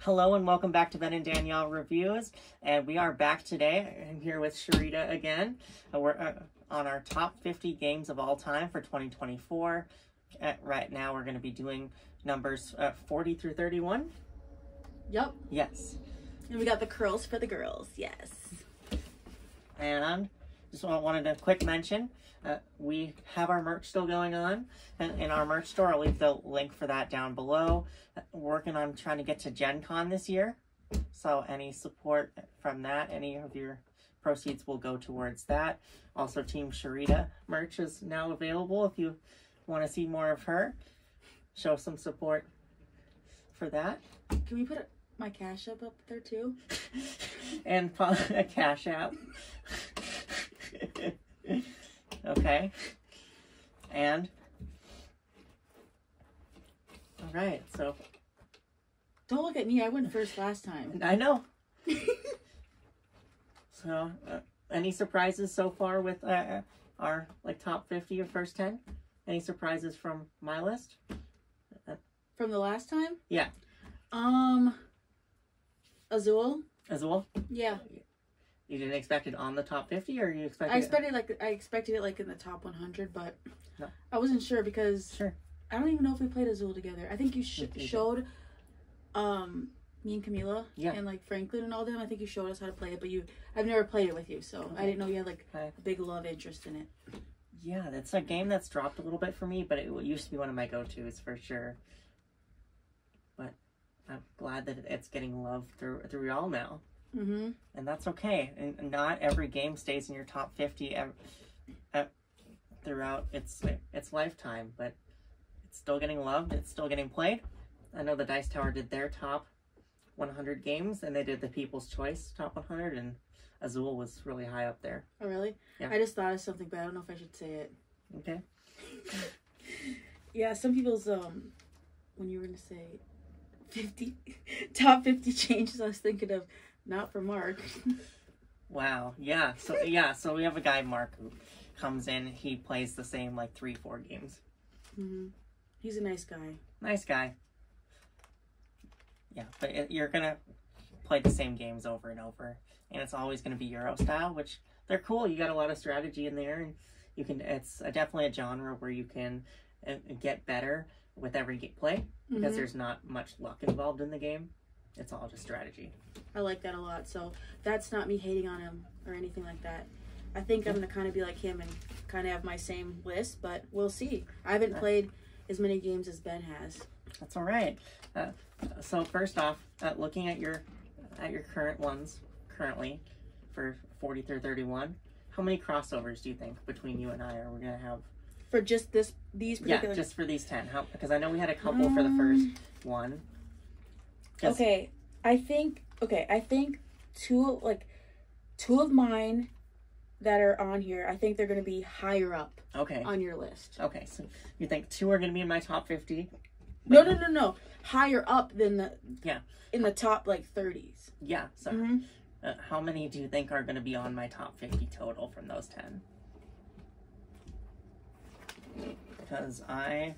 Hello and welcome back to Ben and Danielle Reviews, and we are back today. I'm here with Sharita again. We're on our top 50 games of all time for 2024. Right now we're going to be doing numbers 40 through 31. Yep. Yes. And we got the curls for the girls, yes. And just wanted to quick mention, we have our merch still going on in our merch store. I'll leave the link for that down below. Working on trying to get to Gen Con this year. So any support from that, any of your proceeds will go towards that. Also, Team Sharita merch is now available if you want to see more of her. Show some support for that. Can we put my Cash App up there too? And a Cash App. Okay. And all right, so don't look at me. I went first last time. I know. So, any surprises so far with our top 50 or first 10? Any surprises from my list? From the last time? Yeah. Azul. Azul? Yeah. You didn't expect it on the top 50, or you expected? I expected it like in the top 100, but no. I wasn't sure because sure. I don't even know if we played Azul together. I think you showed me and Camila and like Franklin and all them. I think you showed us how to play it, but I've never played it with you, so I didn't know you had like a big love interest in it. Yeah, that's a game that's dropped a little bit for me, but it used to be one of my go-tos for sure. But I'm glad that it's getting love through y'all now. Mm-hmm. And that's okay. And not every game stays in your top 50 throughout its lifetime, but it's still getting loved. It's still getting played. I know the Dice Tower did their top 100 games, and they did the People's Choice top 100, and Azul was really high up there. Oh, really? Yeah. I just thought of something, but I don't know if I should say it. Okay. Yeah, some people's, when you were going to say top 50 changes, I was thinking of not for Mark. Wow. Yeah. So we have a guy, Mark, who comes in. He plays the same like 3-4 games. Mm-hmm. He's a nice guy. Nice guy. Yeah, but you're gonna play the same games over and over, and it's always gonna be Euro style, which they're cool. You got a lot of strategy in there, and you can. It's definitely a genre where you can get better with every play because there's not much luck involved in the game. It's all just strategy. I like that a lot. So that's not me hating on him or anything like that. I think I'm going to kind of be like him and kind of have my same list, but we'll see. I haven't played as many games as Ben has. That's all right. So first off, looking at your current ones currently for 40 through 31, how many crossovers do you think between you and I are we going to have? For just these particular... Yeah, just for these 10. Because I know we had a couple for the first one. Okay, I think two of mine that are on here, I think they're going to be higher up on your list. Okay, so you think 2 are going to be in my top 50? No. Higher up than in the top like 30s. Yeah, so how many do you think are going to be on my top 50 total from those 10? Because I'm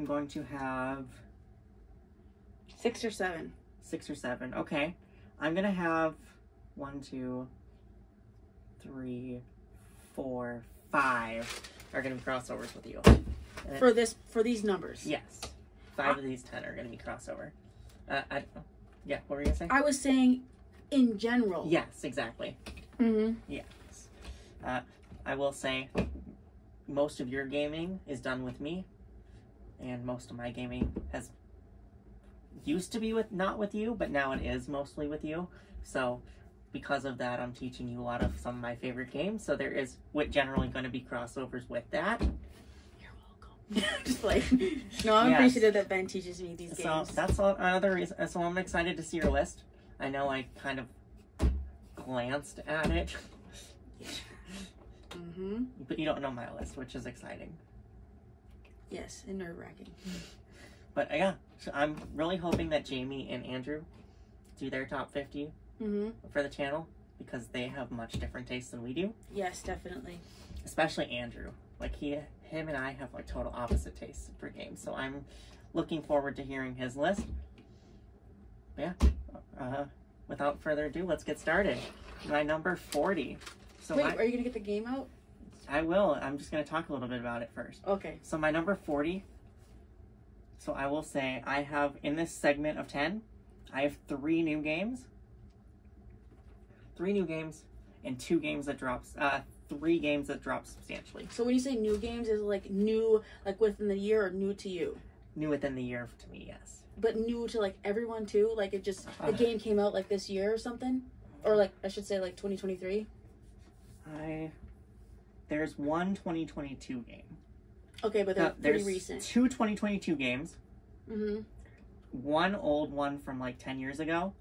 going to have 6 or 7. 6 or 7. Okay. I'm going to have 1, 2, 3, 4, 5 are going to be crossovers with you. For these numbers. Yes. 5 of these 10 are going to be crossover. Yeah, what were you going to say? I was saying in general. Yes, exactly. Mm-hmm. Yes. I will say most of your gaming is done with me. And most of my gaming used to be not with you, but now it is mostly with you. So because of that, I'm teaching you a lot of some of my favorite games. So there is generally going to be crossovers with that. You're welcome. Just like, no, I'm appreciative that Ben teaches me these games. So that's another reason. So I'm excited to see your list. I know I kind of glanced at it. Mm-hmm. But you don't know my list, which is exciting. Yes, and nerve-wracking. But yeah, so I'm really hoping that Jamie and Andrew do their top 50 for the channel because they have much different tastes than we do. Yes, definitely. Especially Andrew. like him and I have like total opposite tastes for games. So I'm looking forward to hearing his list. Yeah. Without further ado, let's get started. My number 40. So wait, are you gonna get the game out? I will. I'm just gonna talk a little bit about it first. Okay. So my number 40. So I will say I have in this segment of 10, I have 3 new games. 3 new games and 2 games that drops. 3 games that drop substantially. So when you say new games, is it like new, like within the year, or new to you? New within the year to me, yes. But new to like everyone too? Like it just, the game came out like this year or something? Or like, I should say like 2023? There's one 2022 game. Okay, but they're pretty recent. 2 2022 games. Mm-hmm. One old one from like 10 years ago.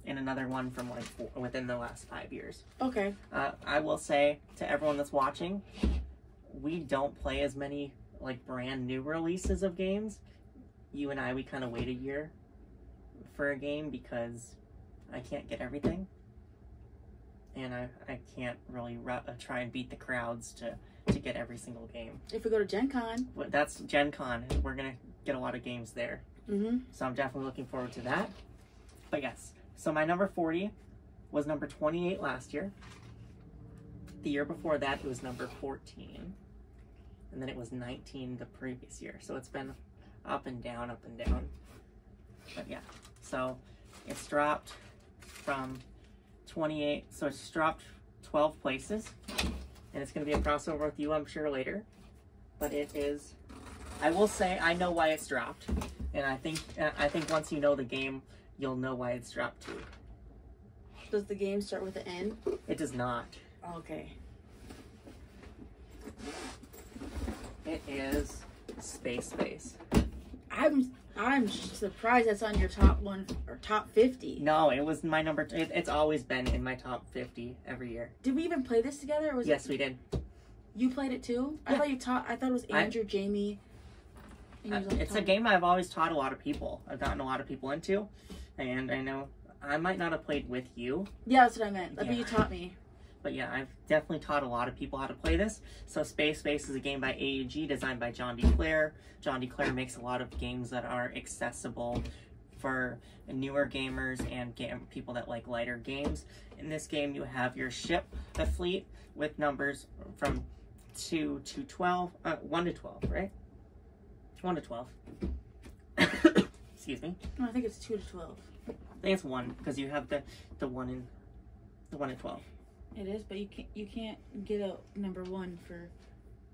And another one from like within the last 5 years. Okay. I will say to everyone that's watching, we don't play as many like brand new releases of games. You and I, we kind of wait a year for a game because I can't get everything. And I can't really try and beat the crowds to get every single game. If we go to Gen Con. That's Gen Con. We're going to get a lot of games there. Mm-hmm. So I'm definitely looking forward to that. But yes, so my number 40 was number 28 last year. The year before that, it was number 14. And then it was 19 the previous year. So it's been up and down, up and down. But yeah, so it's dropped from 28, so it's dropped 12 places, and it's going to be a crossover with you, I'm sure, later. But it is, I will say, I know why it's dropped, and I think once you know the game, you'll know why it's dropped too. Does the game start with an N? It does not. Okay. It is Space. I'm surprised that's on your top 1 or top 50. No, it was my number. It's always been in my top 50 every year. Did we even play this together? Or was yes, we did. You played it too? Yeah. I thought it was Andrew, Jamie. It's a game I've always taught a lot of people. I've gotten a lot of people into, and I know I might not have played with you. Yeah, that's what I meant. That's Yeah. what you taught me. But yeah, I've definitely taught a lot of people how to play this. So Space is a game by AEG, designed by John DeClaire. John DeClaire makes a lot of games that are accessible for newer gamers and people that like lighter games. In this game, you have your ship, the fleet, with numbers from 2 to 12, 1 to 12, right? 1 to 12. Excuse me. No, I think it's 2 to 12. I think it's 1 because you have the 1 in 12. It is, but you can't get a number 1 for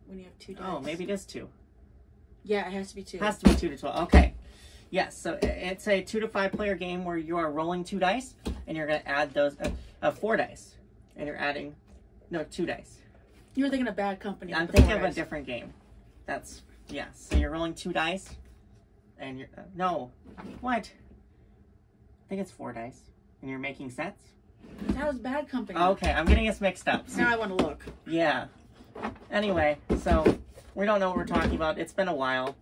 when you have 2 dice. Oh, maybe it is 2. Yeah, it has to be 2. It has to be 2 to 12. Okay. Yes, so it's a 2 to 5 player game where you are rolling 2 dice, and you're going to add those 4 dice, and you're adding 2 dice. You were thinking of Bad Company. I'm thinking of a different game. That's yes. So you're rolling 2 dice, and you're no, what? I think it's 4 dice, and you're making sets. That was Bad Company. Okay, I'm getting us mixed up. Now I want to look. Yeah. Anyway, so we don't know what we're talking about. It's been a while.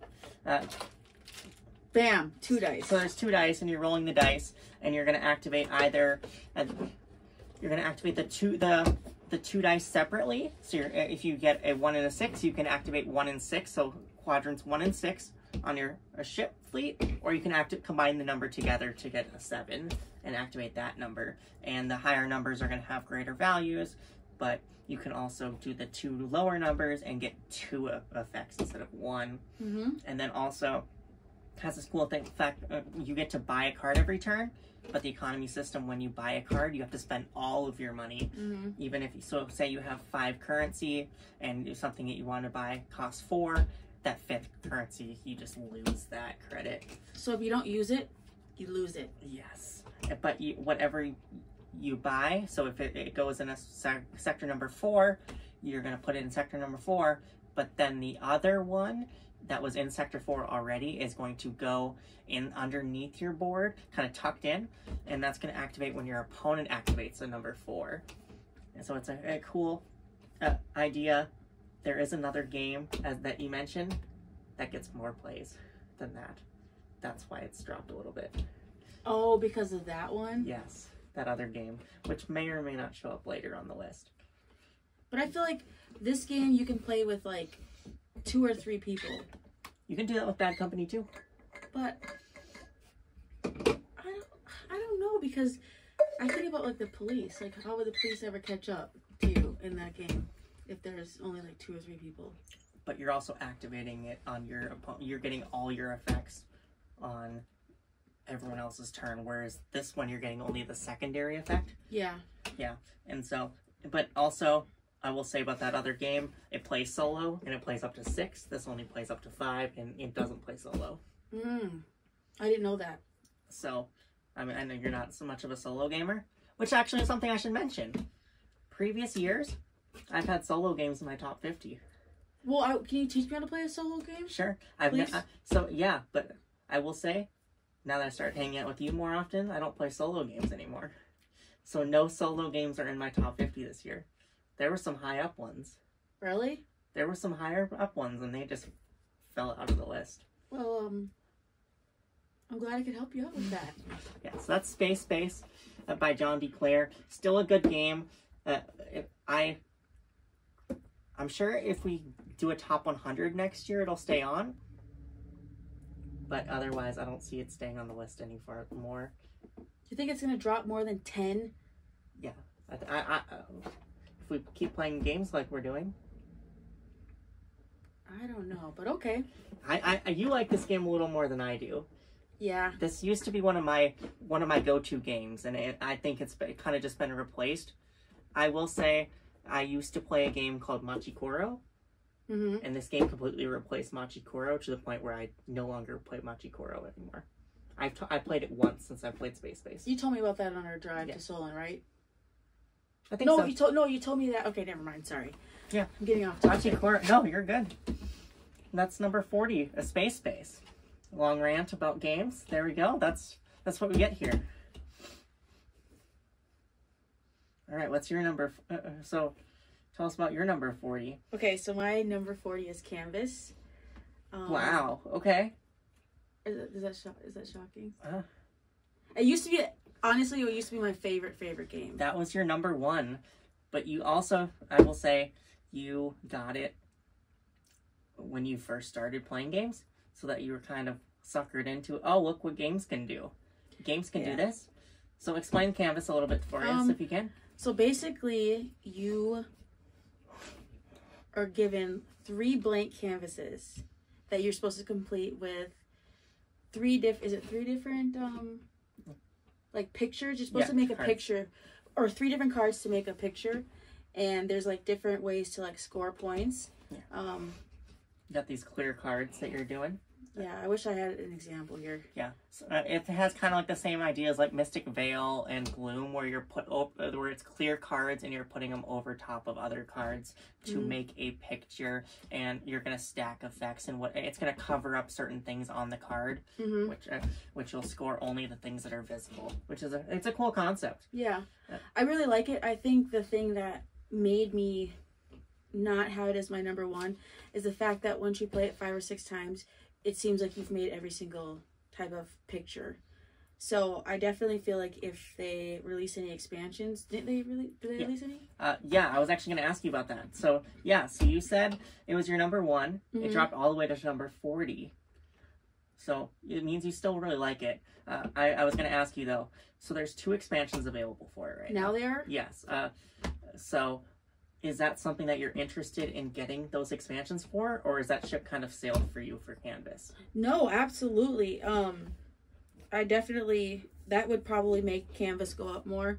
Bam, 2 dice. So there's 2 dice, and you're rolling the dice, and you're going to activate either. You're going to activate the 2 dice separately. So if you get a 1 and a 6, you can activate 1 and 6. So quadrants 1 and 6 on your ship fleet, or you can combine the number together to get a 7 and activate that number. And the higher numbers are going to have greater values, but you can also do the 2 lower numbers and get 2 effects instead of 1. Mm-hmm. And then also has this cool thing. In fact, you get to buy a card every turn, but the economy system, when you buy a card, you have to spend all of your money. Mm-hmm. Even if so say you have 5 currency and something that you want to buy costs 4, that 5th currency, you just lose that credit. So if you don't use it, you lose it. Yes, but whatever you buy, so if it goes in a sector number 4, you're going to put it in sector number 4, but then the other one that was in sector 4 already is going to go in underneath your board, kind of tucked in, and that's going to activate when your opponent activates a number 4. And so it's a cool idea. There is another game that you mentioned that gets more plays than that. That's why it's dropped a little bit. Oh, because of that one? Yes, that other game, which may or may not show up later on the list. But I feel like this game you can play with like 2 or 3 people. You can do that with Bad Company too. But I don't know, because I think about like the police. Like, how would the police ever catch up to you in that game if there's only like 2 or 3 people? But you're also activating it on your opponent. You're getting all your effects on everyone else's turn, whereas this one you're getting only the secondary effect. Yeah. Yeah. And so, but also, I will say about that other game, it plays solo and it plays up to 6. This only plays up to 5 and it doesn't play solo. I didn't know that. So, I mean, I know you're not so much of a solo gamer, which actually is something I should mention. Previous years, I've had solo games in my top 50. Well, can you teach me how to play a solo game? Sure. So, yeah, but I will say, now that I start hanging out with you more often, I don't play solo games anymore. So no solo games are in my top 50 this year. There were some high up ones. Really? There were some higher up ones, and they just fell out of the list. Well, I'm glad I could help you out with that. Yeah, so that's Space Base by John D. Clare. Still a good game. I'm sure if we do a top 100 next year, it'll stay on. But otherwise, I don't see it staying on the list any more. Do you think it's going to drop more than 10? Yeah. If we keep playing games like we're doing. I don't know, but okay. You like this game a little more than I do. Yeah. This used to be one of my go-to games, and I think it's kind of just been replaced. I will say, I used to play a game called Machikoro. And this game completely replaced Machikoro to the point where I no longer play Machikoro anymore. I played it once since I played Space Base. You told me about that on our drive to Solon, right? I think so. You told me that. Okay, never mind. Sorry. Yeah. I'm getting off topic. Machikoro. No, you're good. That's number 40, a Space Base. Long rant about games. There we go. That's what we get here. All right, what's your number? So, tell us about your number 40. Okay, so my number 40 is Canvas. Wow. Okay. Is that shocking? It used to be, honestly, it used to be my favorite game. That was your number 1, but you also, I will say, you got it when you first started playing games, so that you were kind of suckered into, oh, look what games can do. Games can do this. So explain Canvas a little bit for us, if you can. So basically, you are given 3 blank canvases that you're supposed to complete with 3 different like pictures. You're supposed to make a picture, or 3 different cards to make a picture, and there's like different ways to like score points. You got these clear cards that you're doing. Yeah, I wish I had an example here. Yeah, so, it has kind of like the same ideas like Mystic Veil and Gloom, where you're where it's clear cards and you're putting them over top of other cards to make a picture, and you're gonna stack effects, and it's gonna cover up certain things on the card, which will score only the things that are visible, which is it's a cool concept. Yeah, I really like it. I think the thing that made me not have it as my number 1 is the fact that once you play it 5 or 6 times, it seems like you've made every single type of picture. So I definitely feel like if they release any expansions, did they release any? Yeah, I was actually going to ask you about that. So yeah, so you said it was your number 1. It dropped all the way to number 40. So it means you still really like it. I was going to ask you though. So there's 2 expansions available for it right now. Now they are? Yes. So is that something that you're interested in getting those expansions for, or is that ship kind of sailed for you for Canvas? No, absolutely. I definitely, that would probably make Canvas go up more.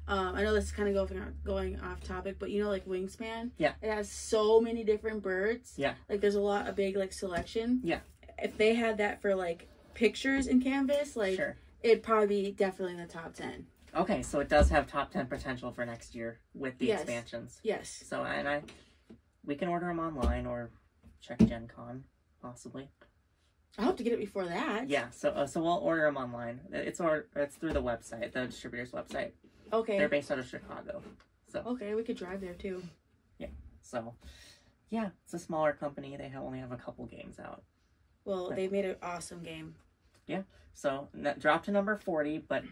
I know this is kind of going off topic, but you know, like Wingspan? Yeah. It has so many different birds. Yeah. Like there's a big like selection. Yeah. If they had that for like pictures in Canvas, like it'd probably be definitely in the top 10. Okay, so it does have top 10 potential for next year with the expansions. Yes. So we can order them online or check Gen Con, possibly. I hope to get it before that. Yeah, so we'll order them online. It's through the website, the distributor's website. Okay. They're based out of Chicago. So okay, we could drive there too. Yeah. So yeah, it's a smaller company. They only have a couple games out. Well, they've made an awesome game. Yeah. So that dropped to number 40, but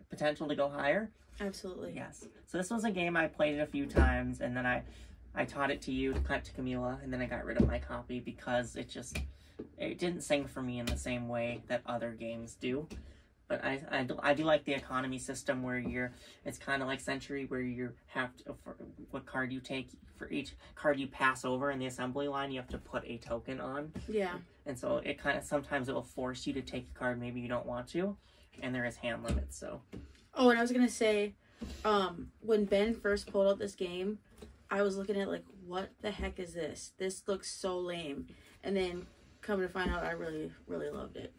potential to go higher. Absolutely. Yes. So this was a game I played it a few times, and then I taught it to you, to Camila, and then I got rid of my copy because it didn't sing for me in the same way that other games do. But I do like the economy system where it's kind of like Century, where you have to, for what card you take, for each card you pass over in the assembly line, you have to put a token on. Yeah. And so it kind of, sometimes it will force you to take a card maybe you don't want to, and there is hand limits, so. Oh, and I was going to say, when Ben first pulled out this game, I was looking at like, what the heck is this? This looks so lame. And then coming to find out, I really, really loved it.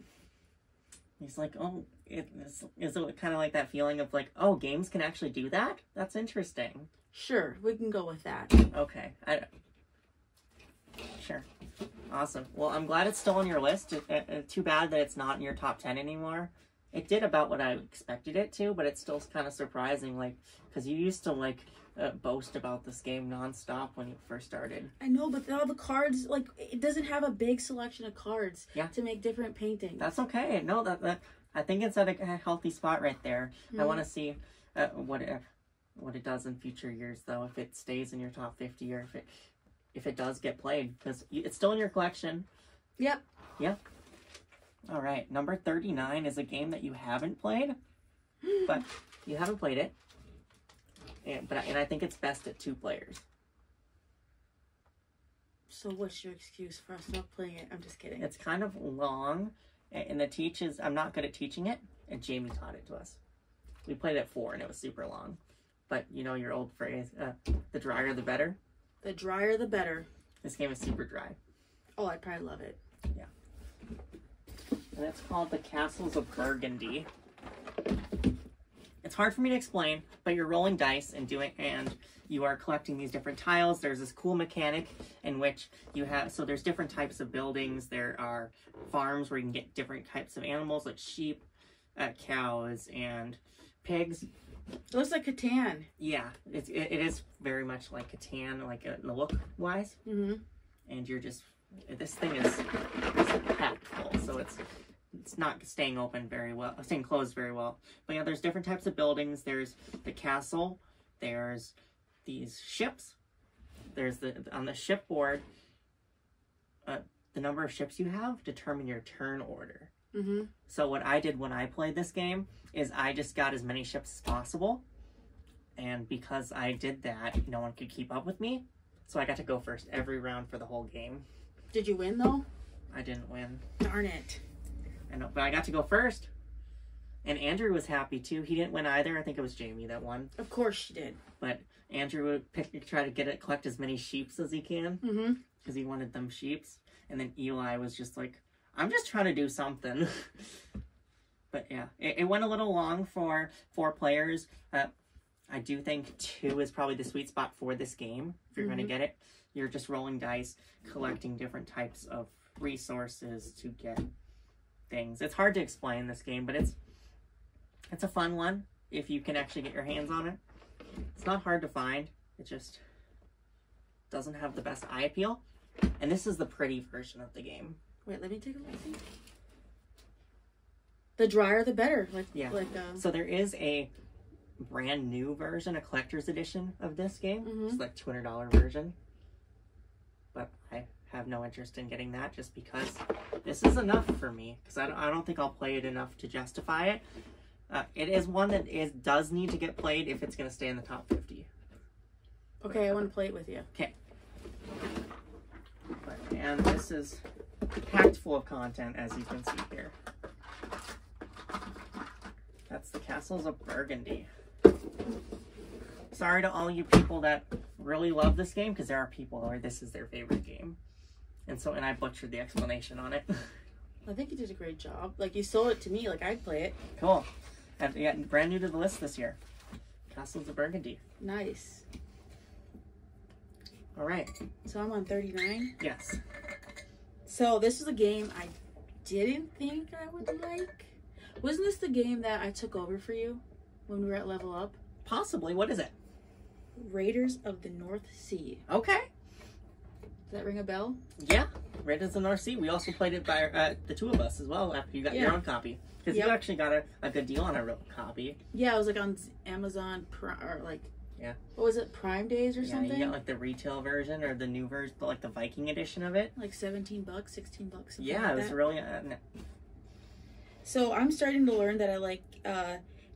He's like, oh, is it kind of like that feeling of like, oh, games can actually do that? That's interesting. Sure, we can go with that. Okay. Sure. Awesome. Well, I'm glad it's still on your list. Too bad that it's not in your top 10 anymore. It did about what I expected it to, but it's still kind of surprising, like, because you used to, like, boast about this game nonstop when you first started. I know, but all the cards, like, it doesn't have a big selection of cards to make different paintings. That's okay. No, that I think it's at a healthy spot right there. I want to see what it does in future years, though, if it stays in your top 50 or if it does get played, because it's still in your collection. Yep. Yep. All right, number 39 is a game that you haven't played, but you haven't played it, and I think it's best at 2 players. So what's your excuse for us not playing it? I'm just kidding. It's kind of long, and I'm not good at teaching it, and Jamie taught it to us. We played it at 4, and it was super long. But you know your old phrase, the drier the better? The drier the better. This game is super dry. Oh, I'd probably love it. Yeah. And it's called the Castles of Burgundy. It's hard for me to explain, but you're rolling dice and you are collecting these different tiles. There's this cool mechanic in which so there's different types of buildings. There are farms where you can get different types of animals like sheep, cows, and pigs. It looks like Catan. Yeah, it is very much like Catan, like the look-wise. Mm-hmm. And this thing is packed full, so it's not staying closed very well. But yeah, there's different types of buildings. There's the castle. There's these ships. There's on the ship board, the number of ships you have determine your turn order. Mm-hmm. So what I did when I played this game is I just got as many ships as possible. And because I did that, no one could keep up with me. So I got to go first every round for the whole game. Did you win, though? I didn't win. Darn it. I know, but I got to go first. And Andrew was happy, too. He didn't win either. I think it was Jamie that won. Of course she did. But Andrew would try to collect as many sheeps as he can. Mm-hmm. Because he wanted them sheeps. And then Eli was just like, I'm just trying to do something. But yeah, it went a little long for 4 players. I do think 2 is probably the sweet spot for this game. If you're going to get it, you're just rolling dice, collecting different types of resources to get things. It's hard to explain this game, but it's a fun one if you can actually get your hands on it. It's not hard to find. It just doesn't have the best eye appeal. And this is the pretty version of the game. Wait, let me take a look. The drier the better. So there is a brand new version, a collector's edition of this game. Mm-hmm. It's like $200 version. But I have no interest in getting that just because this is enough for me. Because I don't think I'll play it enough to justify it. It is one that does need to get played if it's going to stay in the top 50. Okay, I want to play it with you. Okay. And this is packed full of content, as you can see here. That's the Castles of Burgundy. Sorry to all you people that really love this game, because there are people where this is their favorite game. And I butchered the explanation on it. I think you did a great job. Like, you sold it to me, like I'd play it. Cool. And brand new to the list this year. Castles of Burgundy. Nice. All right. So I'm on 39? Yes. So this is a game I didn't think I would like. Wasn't this the game that I took over for you when we were at Level Up? Possibly. What is it? Raiders of the North Sea. Okay. Does that ring a bell? Yeah. Raiders of the North Sea. We also played it by the 2 of us as well after you got your own copy. Because you actually got a good deal on a copy. Yeah, it was like on Amazon or like Yeah. What was it, Prime Days or something? Yeah, you got like the retail version or the new version, like the Viking edition of it. Like $17, $16. Yeah, like it was that. really. So I'm starting to learn that I like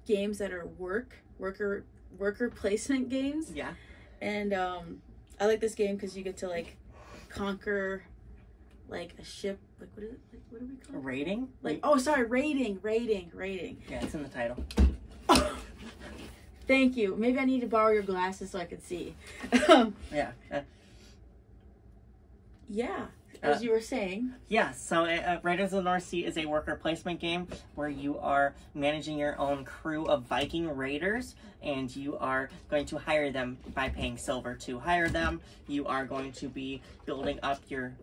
games that are worker placement games. Yeah. And I like this game because you get to like conquer like a ship. Like what is it? Like what do we call it? Raiding? Like raiding. Yeah, it's in the title. Thank you. Maybe I need to borrow your glasses so I can see. Yeah. Yeah. As you were saying. Yeah, so Raiders of the North Sea is a worker placement game where you are managing your own crew of Viking raiders, and you are going to hire them by paying silver to hire them. You are going to be building up your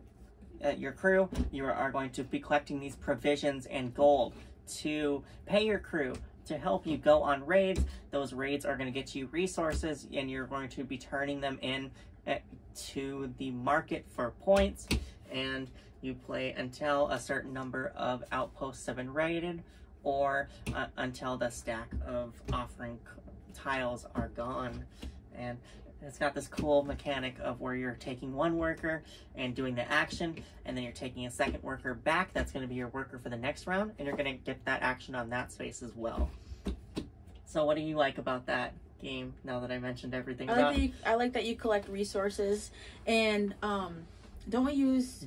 crew. You are going to be collecting these provisions and gold to pay your crew to help you go on raids. Those raids are going to get you resources, and you're going to be turning them in to the market for points. And you play until a certain number of outposts have been raided, or until the stack of offering tiles are gone. And it's got this cool mechanic of where you're taking one worker and doing the action, and then you're taking a second worker back. That's going to be your worker for the next round, and you're going to get that action on that space as well. So what do you like about that game, now that I mentioned everything about it? I like that you collect resources, and don't we use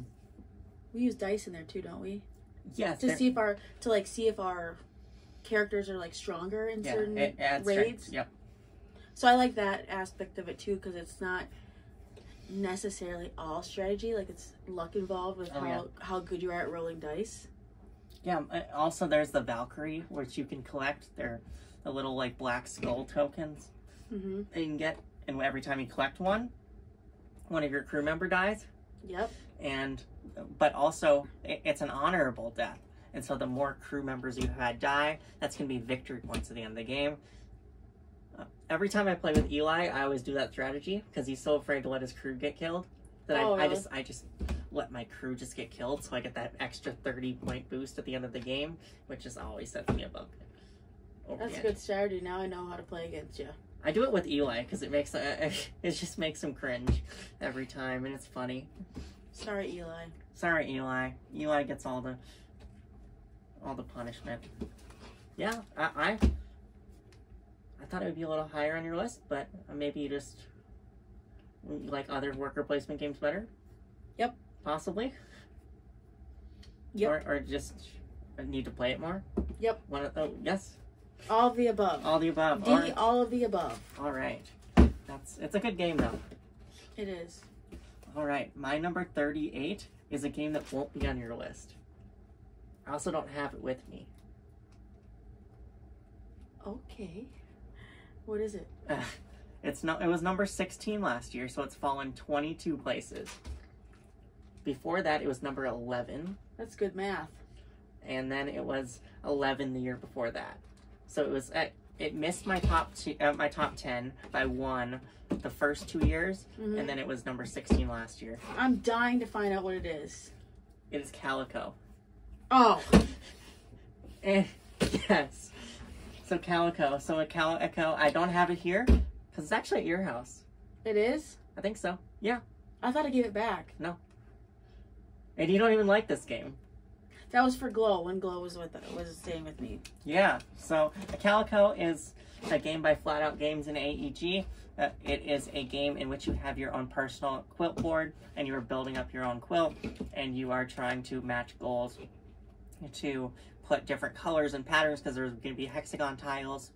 dice in there too, don't we? Yes. To see if our characters are like stronger in certain raids. Yep. So I like that aspect of it too, because it's not necessarily all strategy. Like it's luck involved with how good you are at rolling dice. Yeah. Also, there's the Valkyrie, which you can collect. They're the little like black skull tokens that you can get, and every time you collect one of your crew member dies. Yep. But also it's an honorable death, and so the more crew members you had die, that's gonna be victory points at the end of the game. Every time I play with Eli, I always do that strategy because he's so afraid to let his crew get killed that I just let my crew just get killed, so I get that extra 30-point boost at the end of the game, which just always sets me above. That's a good strategy. Now I know how to play against you. I do it with Eli because it just makes him cringe every time, and it's funny. Sorry, Eli. Sorry, Eli. Eli gets all the punishment. Yeah, I thought it would be a little higher on your list, but maybe you just like other worker placement games better. Yep. Possibly. Yep. Or just need to play it more. Yep. Yes. All of the above. All the above. All of the above. All right. It's a good game though. It is. All right. My number 38 is a game that won't be on your list. I also don't have it with me. Okay. What is it? It was number 16 last year, so it's fallen 22 places. Before that, it was number 11. That's good math. And then it was 11 the year before that. So it missed my top 10 by one the first 2 years, and then it was number 16 last year. I'm dying to find out what it is. It is Calico. Oh. Yes. So Calico. I don't have it here because it's actually at your house. It is? I think so. Yeah. I thought I gave it back. No. And you don't even like this game. That was for Glow, when Glow was staying with me. Yeah. So Calico is a game by Flat Out Games and AEG. It is a game in which you have your own personal quilt board, and you are building up your own quilt, and you are trying to match goals to put different colors and patterns, because there's going to be hexagon tiles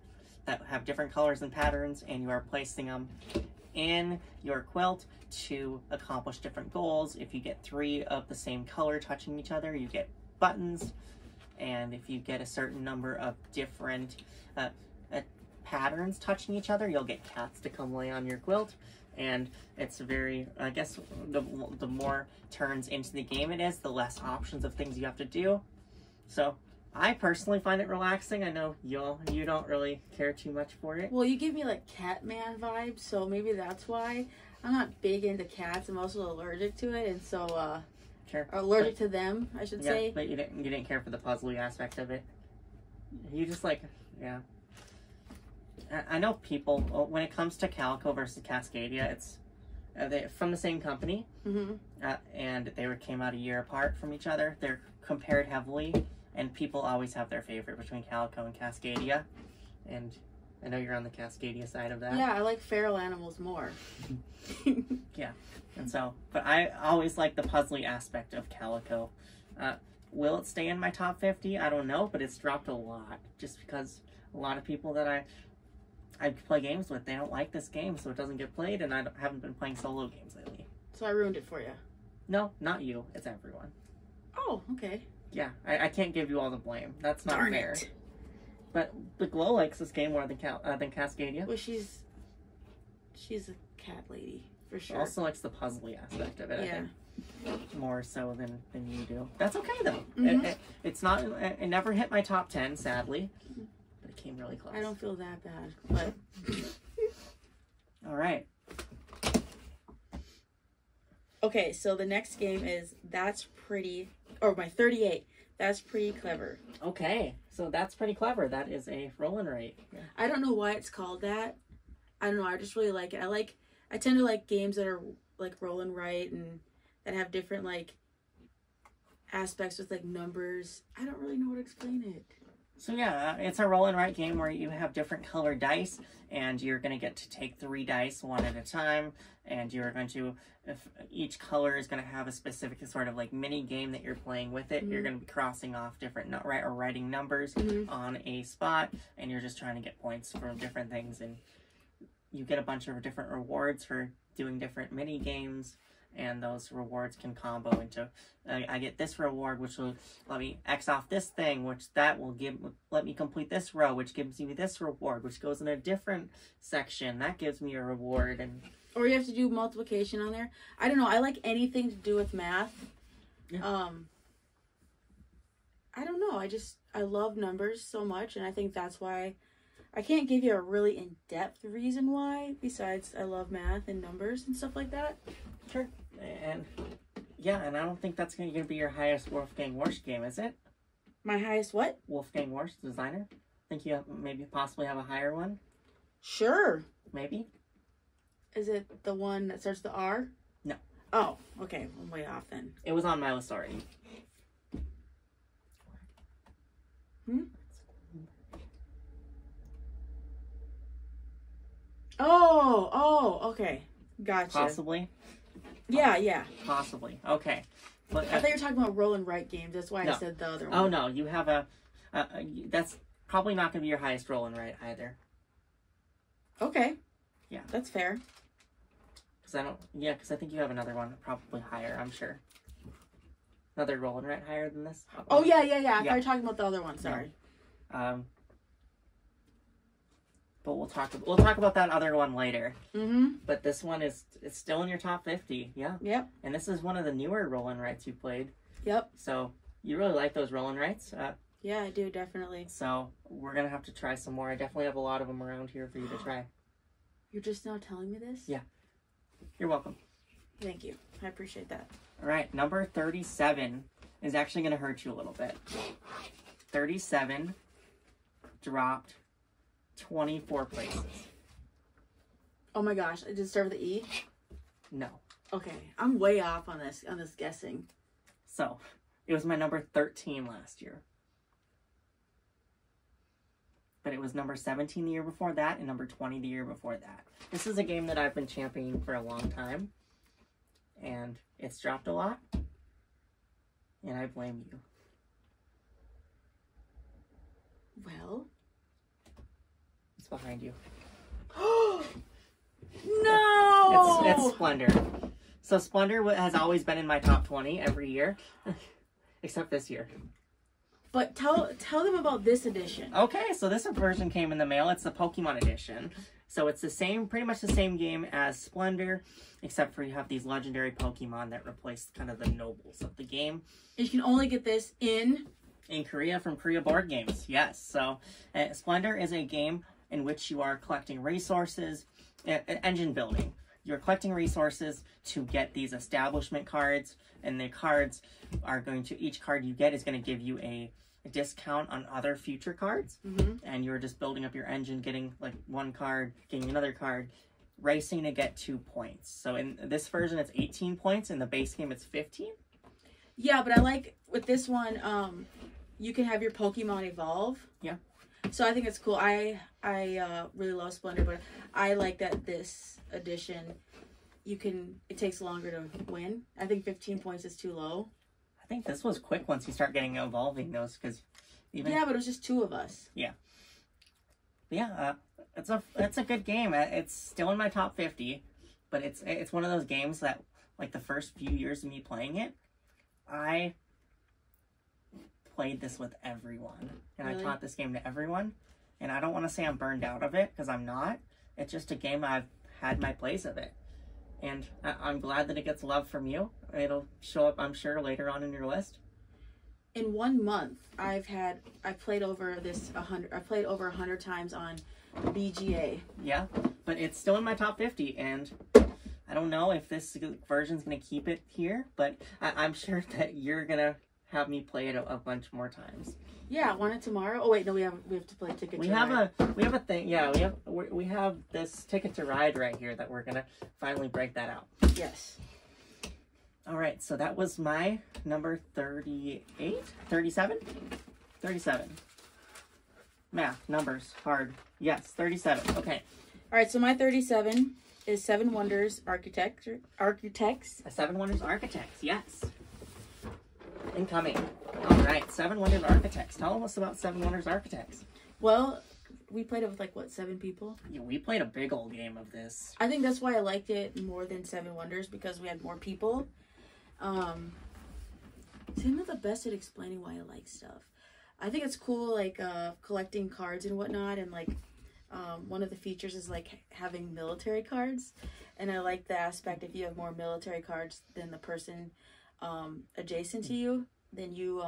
that have different colors and patterns, and you are placing them in your quilt to accomplish different goals. If you get 3 of the same color touching each other, you get buttons, and if you get a certain number of different patterns touching each other, you'll get cats to come lay on your quilt. And it's very, I guess, the more turns into the game it is, the less options of things you have to do. So I personally find it relaxing. I know you don't really care too much for it. Well, you give me like Catman vibes, so maybe that's why. I'm not big into cats. I'm also allergic to it, and so sure. Allergic to them, I should say. But you didn't care for the puzzly aspect of it. You just like, yeah. I know people, when it comes to Calico versus Cascadia, it's they from the same company, and they came out a year apart from each other. They're compared heavily, and people always have their favorite between Calico and Cascadia. And I know you're on the Cascadia side of that. Yeah, I like feral animals more. Yeah, and so, but I always like the puzzly aspect of Calico. Will it stay in my top 50? I don't know, but it's dropped a lot just because a lot of people that I play games with, they don't like this game, so it doesn't get played, and I haven't been playing solo games lately. So I ruined it for you. No, not you. It's everyone. Oh, okay. Yeah, I can't give you all the blame. That's not Darn fair. it. But Glow likes this game more than Cascadia. Well, she's a cat lady, for sure. Also likes the puzzly aspect of it, yeah. I think. More so than you do. That's okay, though. It's not... It never hit my top 10, sadly. But it came really close. I don't feel that bad, but... All right. Okay, so the next game is That's Pretty... Or my 38. That's Pretty Clever. Okay, so That's Pretty Clever. That is a roll and write. Yeah. I don't know why it's called that. I don't know. I just really like it. I tend to like games that are like roll and write and that have different like aspects with like numbers. I don't really know how to explain it. So yeah, it's a roll and write game where you have different colored dice, and you're going to get to take 3 dice one at a time, and you're going to, if each color is going to have a specific sort of like mini game that you're playing with it. You're going to be crossing off different writing numbers on a spot, and you're just trying to get points from different things, and you get a bunch of different rewards for doing different mini games. And those rewards can combo into, I get this reward, which will let me X off this thing, which that will let me complete this row, which gives me this reward, which goes in a different section. That gives me a reward. Or you have to do multiplication on there. I don't know. I like anything to do with math. Yeah. I don't know. I love numbers so much, and I think that's why I can't give you a really in-depth reason why, besides I love math and numbers and stuff like that. Sure. And yeah, and I don't think that's going to be your highest Wolfgang Warsch game, is it? My highest what? Wolfgang Warsch, designer. Think you maybe possibly have a higher one? Sure. Maybe. Is it the one that starts with the R? No. Oh, okay. I'm way off then. It was on my list already. Oh, okay. Gotcha. Possibly? Yeah. Possibly. Okay. But, I thought you were talking about roll and write games. That's why I said the other one. Oh, no. You have that's probably not going to be your highest roll and write either. Okay. Yeah. That's fair. Because I think you have another one probably higher, I'm sure. Another roll and write higher than this? Oh, yeah. I thought you were talking about the other one. Sorry. But we'll talk about that other one later. But this one it's still in your top 50. Yeah. Yep. And this is one of the newer roll and writes you played. Yep. So you really like those roll and writes. Yeah, I do, definitely. So we're gonna have to try some more. I definitely have a lot of them around here for you to try. You're just now telling me this? Yeah. You're welcome. Thank you. I appreciate that. All right, number 37 is actually gonna hurt you a little bit. 37 dropped 24 places. Oh my gosh, did it start with the E? No. Okay, I'm way off on this guessing. So, it was my number 13 last year. But it was number 17 the year before that and number 20 the year before that. This is a game that I've been championing for a long time. And it's dropped a lot. And I blame you. Well... It's behind you. No! It's Splendor. So Splendor has always been in my top 20 every year. Except this year. But tell them about this edition. Okay, so this version came in the mail. It's the Pokemon edition. So it's pretty much the same game as Splendor, except for you have these legendary Pokemon that replace kind of the nobles of the game. You can only get this in Korea from Korea Board Games, yes. So Splendor is a game in which you are collecting resources, engine building. You're collecting resources to get these establishment cards, and the cards are each card you get is going to give you discount on other future cards, and you were just building up your engine, getting like one card, getting another card, racing to get 2 points. So in this version, it's 18 points. In the base game, it's 15. Yeah, but I like with this one, you can have your Pokemon evolve. Yeah. So I think it's cool. I really love Splendor, but I like that this edition, it takes longer to win. I think 15 points is too low. I think this was quick once you start getting evolving those, because yeah, but it was just 2 of us. Yeah. Yeah, it's a good game. It's still in my top 50, but it's one of those games that, like, the first few years of me playing it, I played this with everyone, and really? I taught this game to everyone, and I don't want to say I'm burned out of it, because I'm not. It's just a game I've had my place of it, and I'm glad that it gets love from you. It'll show up, I'm sure, later on in your list. In 1 month, I've played over 100 times on BGA. Yeah, but it's still in my top 50, and I don't know if this version's going to keep it here, but I'm sure that you're going to have me play it a bunch more times. Yeah, want it tomorrow? Oh wait, no, we have to play Ticket to Ride. We have a thing. Yeah, we have this Ticket to Ride right here that we're going to finally break that out. Yes. All right, so that was my number 38? 37? 37. Math, numbers, hard. Yes, 37. Okay. All right, so my 37 is Seven Wonders Architects. Seven Wonders Architects, yes. Incoming. All right, Seven Wonders Architects. Tell us about Seven Wonders Architects. Well, we played it with, like, what, 7 people? Yeah, we played a big old game of this. I think that's why I liked it more than Seven Wonders, because we had more people. See, I'm not the best at explaining why I like stuff. I think it's cool, like, collecting cards and whatnot, and, like, one of the features is, like, having military cards, and I like the aspect if you have more military cards than the person adjacent to you, then you,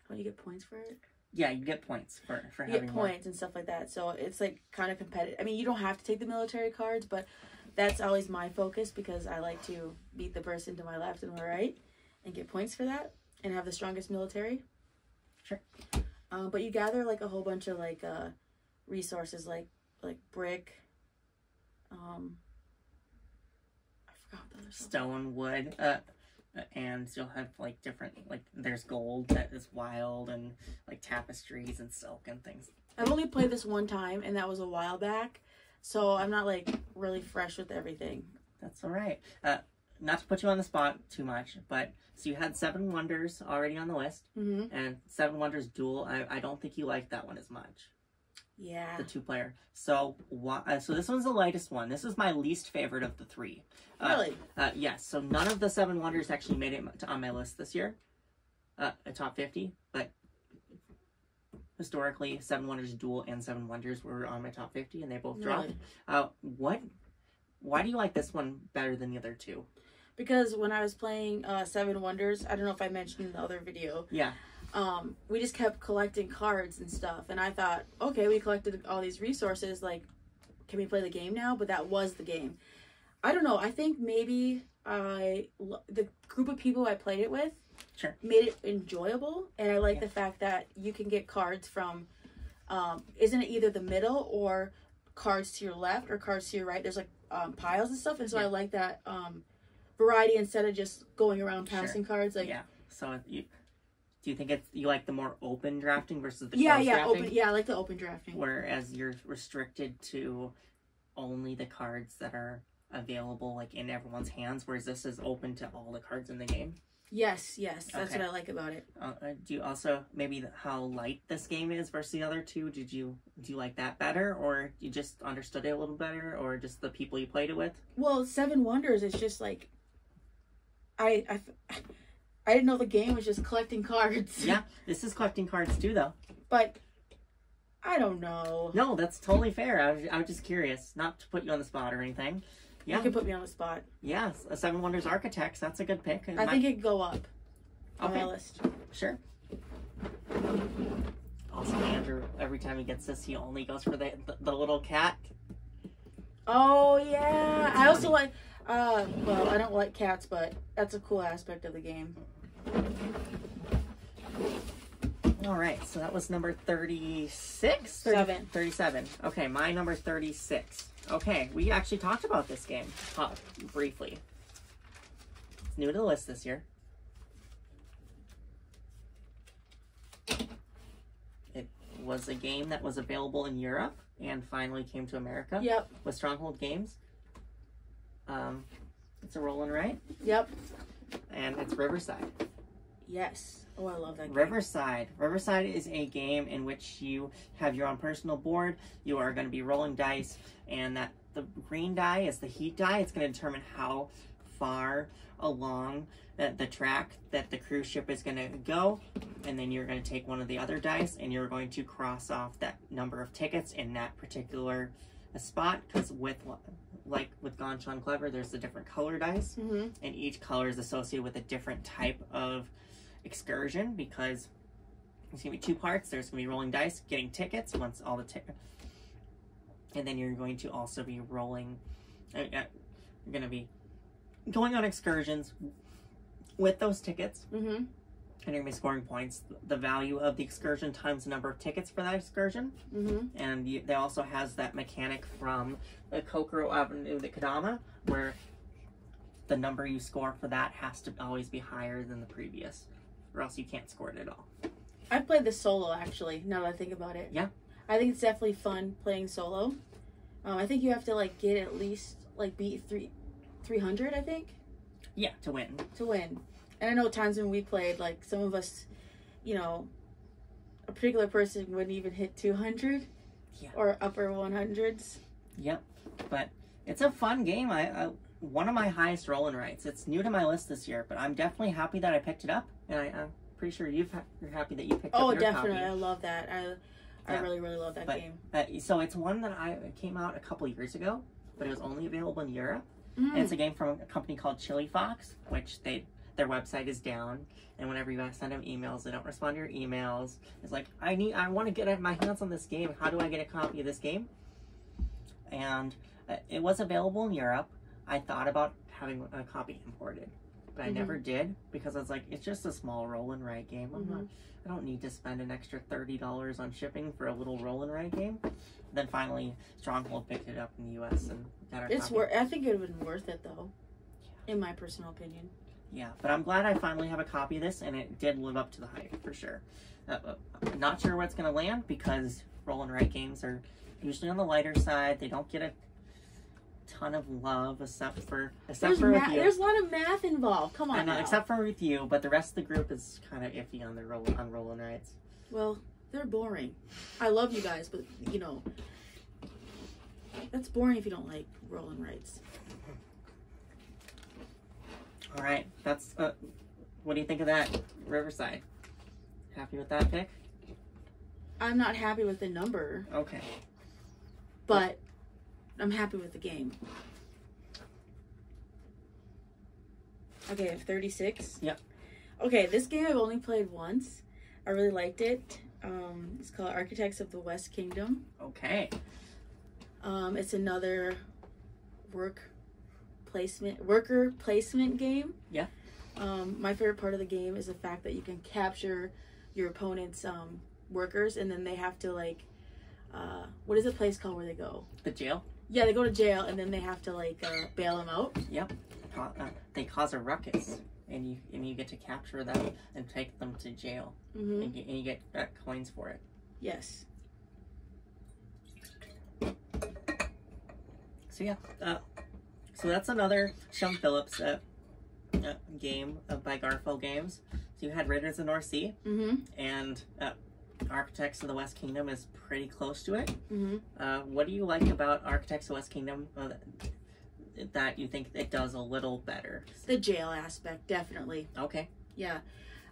you get points for it? Yeah, you get points for having more. You get points and stuff like that, so it's, like, kind of competitive. I mean, you don't have to take the military cards, but that's always my focus, because I like to beat the person to my left and my right and get points for that and have the strongest military. Sure. But you gather, like, a whole bunch of, like, resources, like brick, I forgot the other stone, wood, and you'll have, like, different, like, there's gold that is wild, and, like, tapestries and silk and things. I've only played this one time, and that was a while back, so I'm not, like, really fresh with everything. That's all right. Not to put you on the spot too much, but so you had Seven Wonders already on the list, and Seven Wonders Duel. I don't think you liked that one as much. Yeah. The 2-player. So so this one's the lightest one. This is my least favorite of the 3. Really? Yes. So none of the Seven Wonders actually made it on my list this year, a top 50. But historically, Seven Wonders Duel and Seven Wonders were on my top 50, and they both dropped. Really? Why do you like this one better than the other 2? Because when I was playing Seven Wonders, I don't know if I mentioned in the other video. Yeah. We just kept collecting cards and stuff, and I thought, okay, we collected all these resources, like, can we play the game now? But that was the game. I don't know. I think maybe the group of people I played it with made it enjoyable, and I like the fact that you can get cards from, isn't it either the middle or cards to your left or cards to your right? There's, like, piles and stuff, and so I like that variety instead of just going around passing cards. Like, yeah. So do you think you like the more open drafting versus the closed drafting? Open. Yeah, I like the open drafting. Whereas you're restricted to only the cards that are available, like, in everyone's hands, whereas this is open to all the cards in the game. Yes, that's what I like about it. Do you also maybe how light this game is versus the other 2? Do you like that better, or you just understood it a little better, or just the people you played it with? Well, Seven Wonders is just like I didn't know the game was just collecting cards. Yeah, this is collecting cards too, though. But I don't know. No, that's totally fair. I was just curious, not to put you on the spot or anything. Yeah. You can put me on the spot. Yes, Seven Wonders Architects. That's a good pick. I think it'd go up on my list. Sure. Also, Andrew, every time he gets this, he only goes for the little cat. Oh, yeah. I also like... well, I don't like cats, but that's a cool aspect of the game. All right, so that was number 36? 37. Okay, my number 36. Okay, we actually talked about this game briefly. It's new to the list this year. It was a game that was available in Europe and finally came to America. Yep. With Stronghold Games. It's a roll and write. Yep. And it's Riverside. Yes. Oh, I love that game. Riverside. Riverside is a game in which you have your own personal board. You are going to be rolling dice, and that the green die is the heat die. It's going to determine how far along the track that the cruise ship is going to go, and then you're going to take one of the other dice, and you're going to cross off that number of tickets in that particular spot, because with Gone Sean Clever, there's the different color dice, and each color is associated with a different type of excursion, because there's going to be two parts. There's going to be rolling dice, getting tickets once all the tickets, and then you're going to also be rolling, you're going to be going on excursions with those tickets, and you're going to be scoring points. The value of the excursion times the number of tickets for that excursion, and they also has that mechanic from the Kokoro Avenue de Kadama, where the number you score for that has to always be higher than the previous, or else you can't score it at all. I played this solo, actually, now that I think about it. Yeah. I think it's definitely fun playing solo. I think you have to, get at least, beat 300, I think? Yeah, to win. To win. And I know times when we played, some of us, a particular person wouldn't even hit 200. Yeah. Or upper 100s. Yep. But it's a fun game. I one of my highest roll and writes. It's new to my list this year, but I'm definitely happy that I picked it up, and I'm pretty sure you're happy that you picked up your definitely. copy. I love that. I really, really love that game. So it's one that came out a couple years ago, but it was only available in Europe. And it's a game from a company called Chili Fox, which their website is down, and whenever you send them emails, they don't respond to your emails. It's like, I want to get my hands on this game. How do I get a copy of this game? And it was available in Europe. I thought about having a copy imported, but I never did, because I was like, it's just a small roll and write game. I don't need to spend an extra $30 on shipping for a little roll and write game. Then finally, Stronghold picked it up in the U.S. and got our copy. I think it would have been worth it, though, in my personal opinion. Yeah, but I'm glad I finally have a copy of this, and it did live up to the hype, for sure. I'm not sure where it's going to land, because roll and write games are usually on the lighter side. They don't get a ton of love, except for with you. There's a lot of math involved. Come on, now. Except for with you, but the rest of the group is kind of iffy on their roll and writes. Well, they're boring. I love you guys, but that's boring if you don't like roll and writes. All right, that's what do you think of that, Riverside? Happy with that pick? I'm not happy with the number. Okay. But I'm happy with the game. Okay, I have 36. Yep. Okay, this game I've only played once. I really liked it. It's called Architects of the West Kingdom. Okay. It's another worker placement game. Yeah. My favorite part of the game is the fact that you can capture your opponent's workers, and then they have to what is the place called where they go? The jail? Yeah, they go to jail, and then they have to bail them out. Yep. They cause a ruckus, and you get to capture them and take them to jail, and you get coins for it. Yes. So yeah, so that's another Sean Phillips game by Garfield Games. So you had Raiders of the North Sea, and Architects of the West Kingdom is pretty close to it. What do you like about Architects of the West Kingdom that you think it does a little better? The jail aspect, definitely. Okay. Yeah.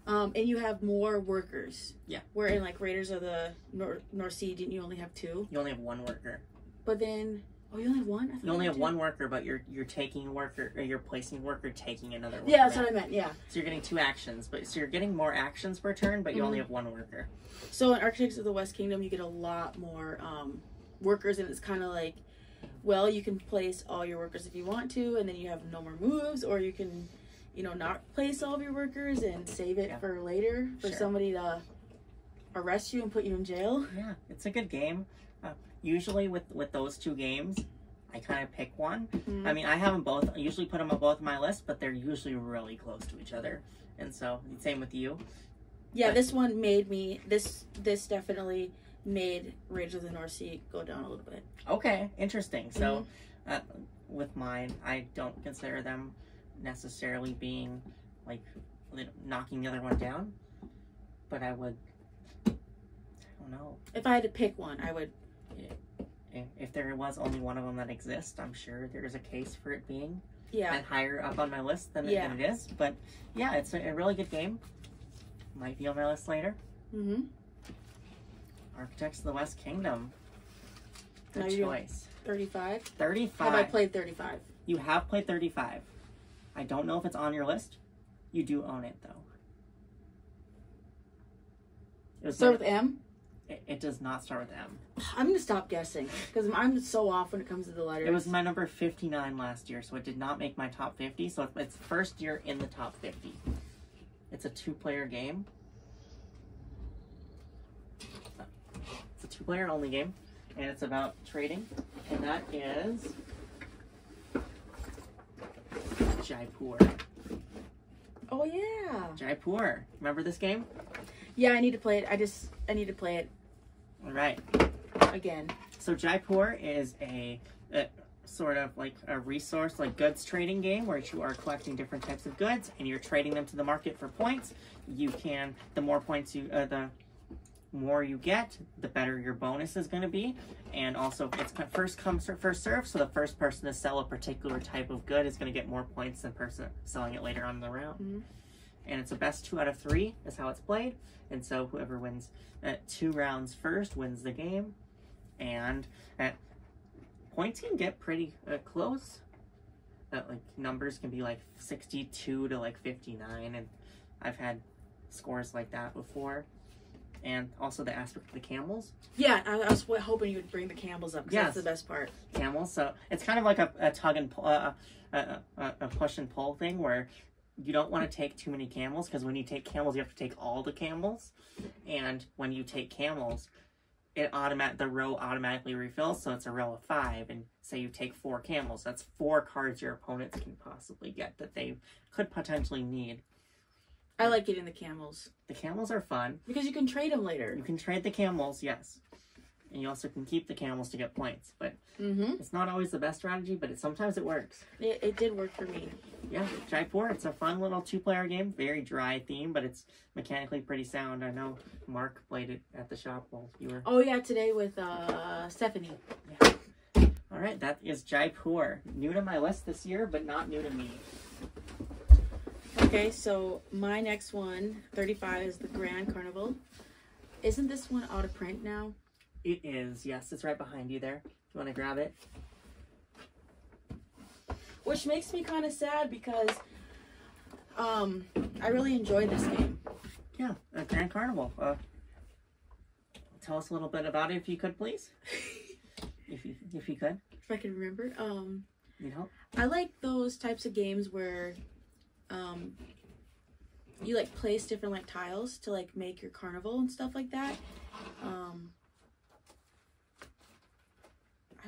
And you have more workers. Yeah. Where in Raiders of the North Sea, didn't you only have 2? You only have 1 worker. But then, you only have 1? You only have 1 worker, but you're taking a worker, or you're placing a worker, taking another worker. Yeah, that's what I meant. Yeah. So you're getting 2 actions, so you're getting more actions per turn, but you only have 1 worker. So in Architects of the West Kingdom, you get a lot more workers, and it's kind of you can place all your workers if you want to, and then you have no more moves, or you can, not place all of your workers and save it for later for somebody to arrest you and put you in jail. Yeah, it's a good game. Usually with those two games, I kind of pick one. I mean, I have them both. I usually put them on both my lists, but they're usually really close to each other. And so, same with you. Yeah, but this one made me, this definitely made Rage of the North Sea go down a little bit. Okay, interesting. So, with mine, I don't consider them necessarily being, like, knocking the other one down. But I would, I don't know. If I had to pick one, I would. If there was only one of them that exists, I'm sure there's a case for it being higher up on my list than it is. But yeah, it's a really good game. Might be on my list later. Architects of the West Kingdom. Good choice. 35? 35. Have I played 35? You have played 35. I don't know if it's on your list. You do own it, though. Start with M? It does not start with M. I'm going to stop guessing, because I'm so off when it comes to the letters. It was my number 59 last year, so it did not make my top 50. So it's first year in the top 50. It's a 2-player game. It's a 2-player only game, and it's about trading. And that is Jaipur. Oh, yeah. Jaipur. Remember this game? Yeah, I need to play it. I need to play it. All right. Again. So Jaipur is a sort of like a resource, like goods trading game where you are collecting different types of goods and you're trading them to the market for points. You can, the more points you, the more you get, the better your bonus is going to be. And also, it's first come, first serve. So the first person to sell a particular type of good is going to get more points than the person selling it later on in the round. And it's a best 2 out of 3 is how it's played. And so whoever wins 2 rounds first wins the game. And points can get pretty close. Like numbers can be like 62 to like 59. And I've had scores like that before. And also the aspect of the camels. Yeah, I was hoping you would bring the camels up, because that's the best part. Camels. So it's kind of like a tug and pull, a push and pull thing where you don't want to take too many camels, because when you take camels, you have to take all the camels. And when you take camels, the row automatically refills, so it's a row of 5. And say you take 4 camels, that's 4 cards your opponents can possibly get that they could potentially need. I like getting the camels. The camels are fun. Because you can trade them later. You can trade the camels, yes. And you also can keep the camels to get points. But it's not always the best strategy, but sometimes it works. It did work for me. Yeah, Jaipur, it's a fun little 2-player game. Very dry theme, but it's mechanically pretty sound. I know Mark played it at the shop while you were... Oh, yeah, today with Stephanie. Yeah. All right, that is Jaipur. New to my list this year, but not new to me. Okay, so my next one, 35, is the Grand Carnival. Isn't this one out of print now? It is, yes. It's right behind you there. Do you want to grab it? Which makes me kind of sad, because I really enjoyed this game. Yeah, Grand Carnival. Tell us a little bit about it, if you could, please. if you could. If I can remember. You know? I like those types of games where you like place different like tiles to like make your carnival and stuff like that. I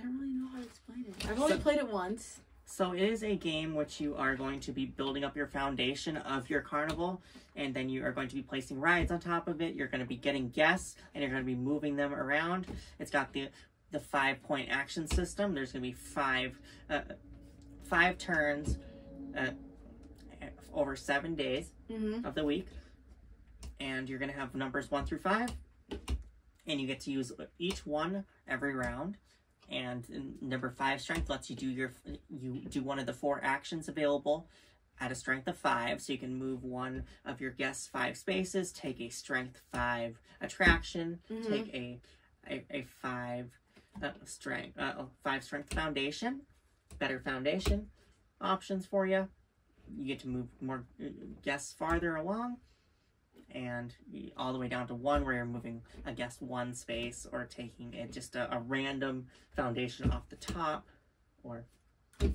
don't really know how to explain it. I've only played it once. So it is a game which you are going to be building up your foundation of your carnival, and then you are going to be placing rides on top of it. You're going to be getting guests, and you're going to be moving them around. It's got the 5-point action system. There's going to be 5 turns over 7 days of the week, and you're going to have numbers 1 through 5, and you get to use each one every round. And number 5 strength lets you do one of the 4 actions available at a strength of 5, so you can move one of your guests 5 spaces, take a strength 5 attraction, take a 5 strength foundation, better foundation options for you. You get to move more guests farther along, and all the way down to 1 where you're moving a guest 1 space, or taking just a random foundation off the top, or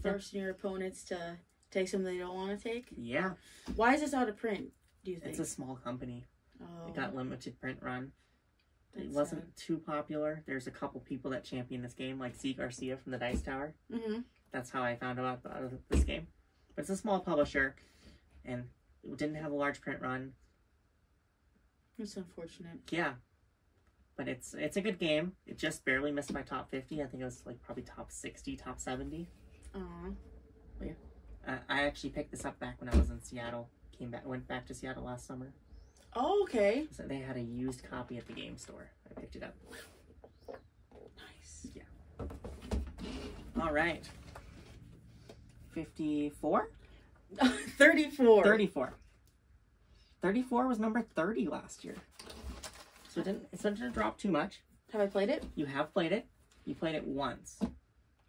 forcing your opponents to take something they don't want to take. Yeah. Why is this out of print, do you think? It's a small company. Oh. It got limited print run. It wasn't too popular. There's a couple people that champion this game, like C. Garcia from the Dice Tower. That's how I found out about this game. But it's a small publisher, and it didn't have a large print run. It's unfortunate. Yeah. But it's a good game. It just barely missed my top 50. I think it was like probably top 60, top 70. Aww. But yeah. I actually picked this up back when I was in Seattle. Went back to Seattle last summer. Oh, okay. So they had a used copy at the game store. I picked it up. Nice. Yeah. All right. 54? 34. 34. 34 was number 30 last year. So it didn't drop too much. Have I played it? You have played it. You played it once.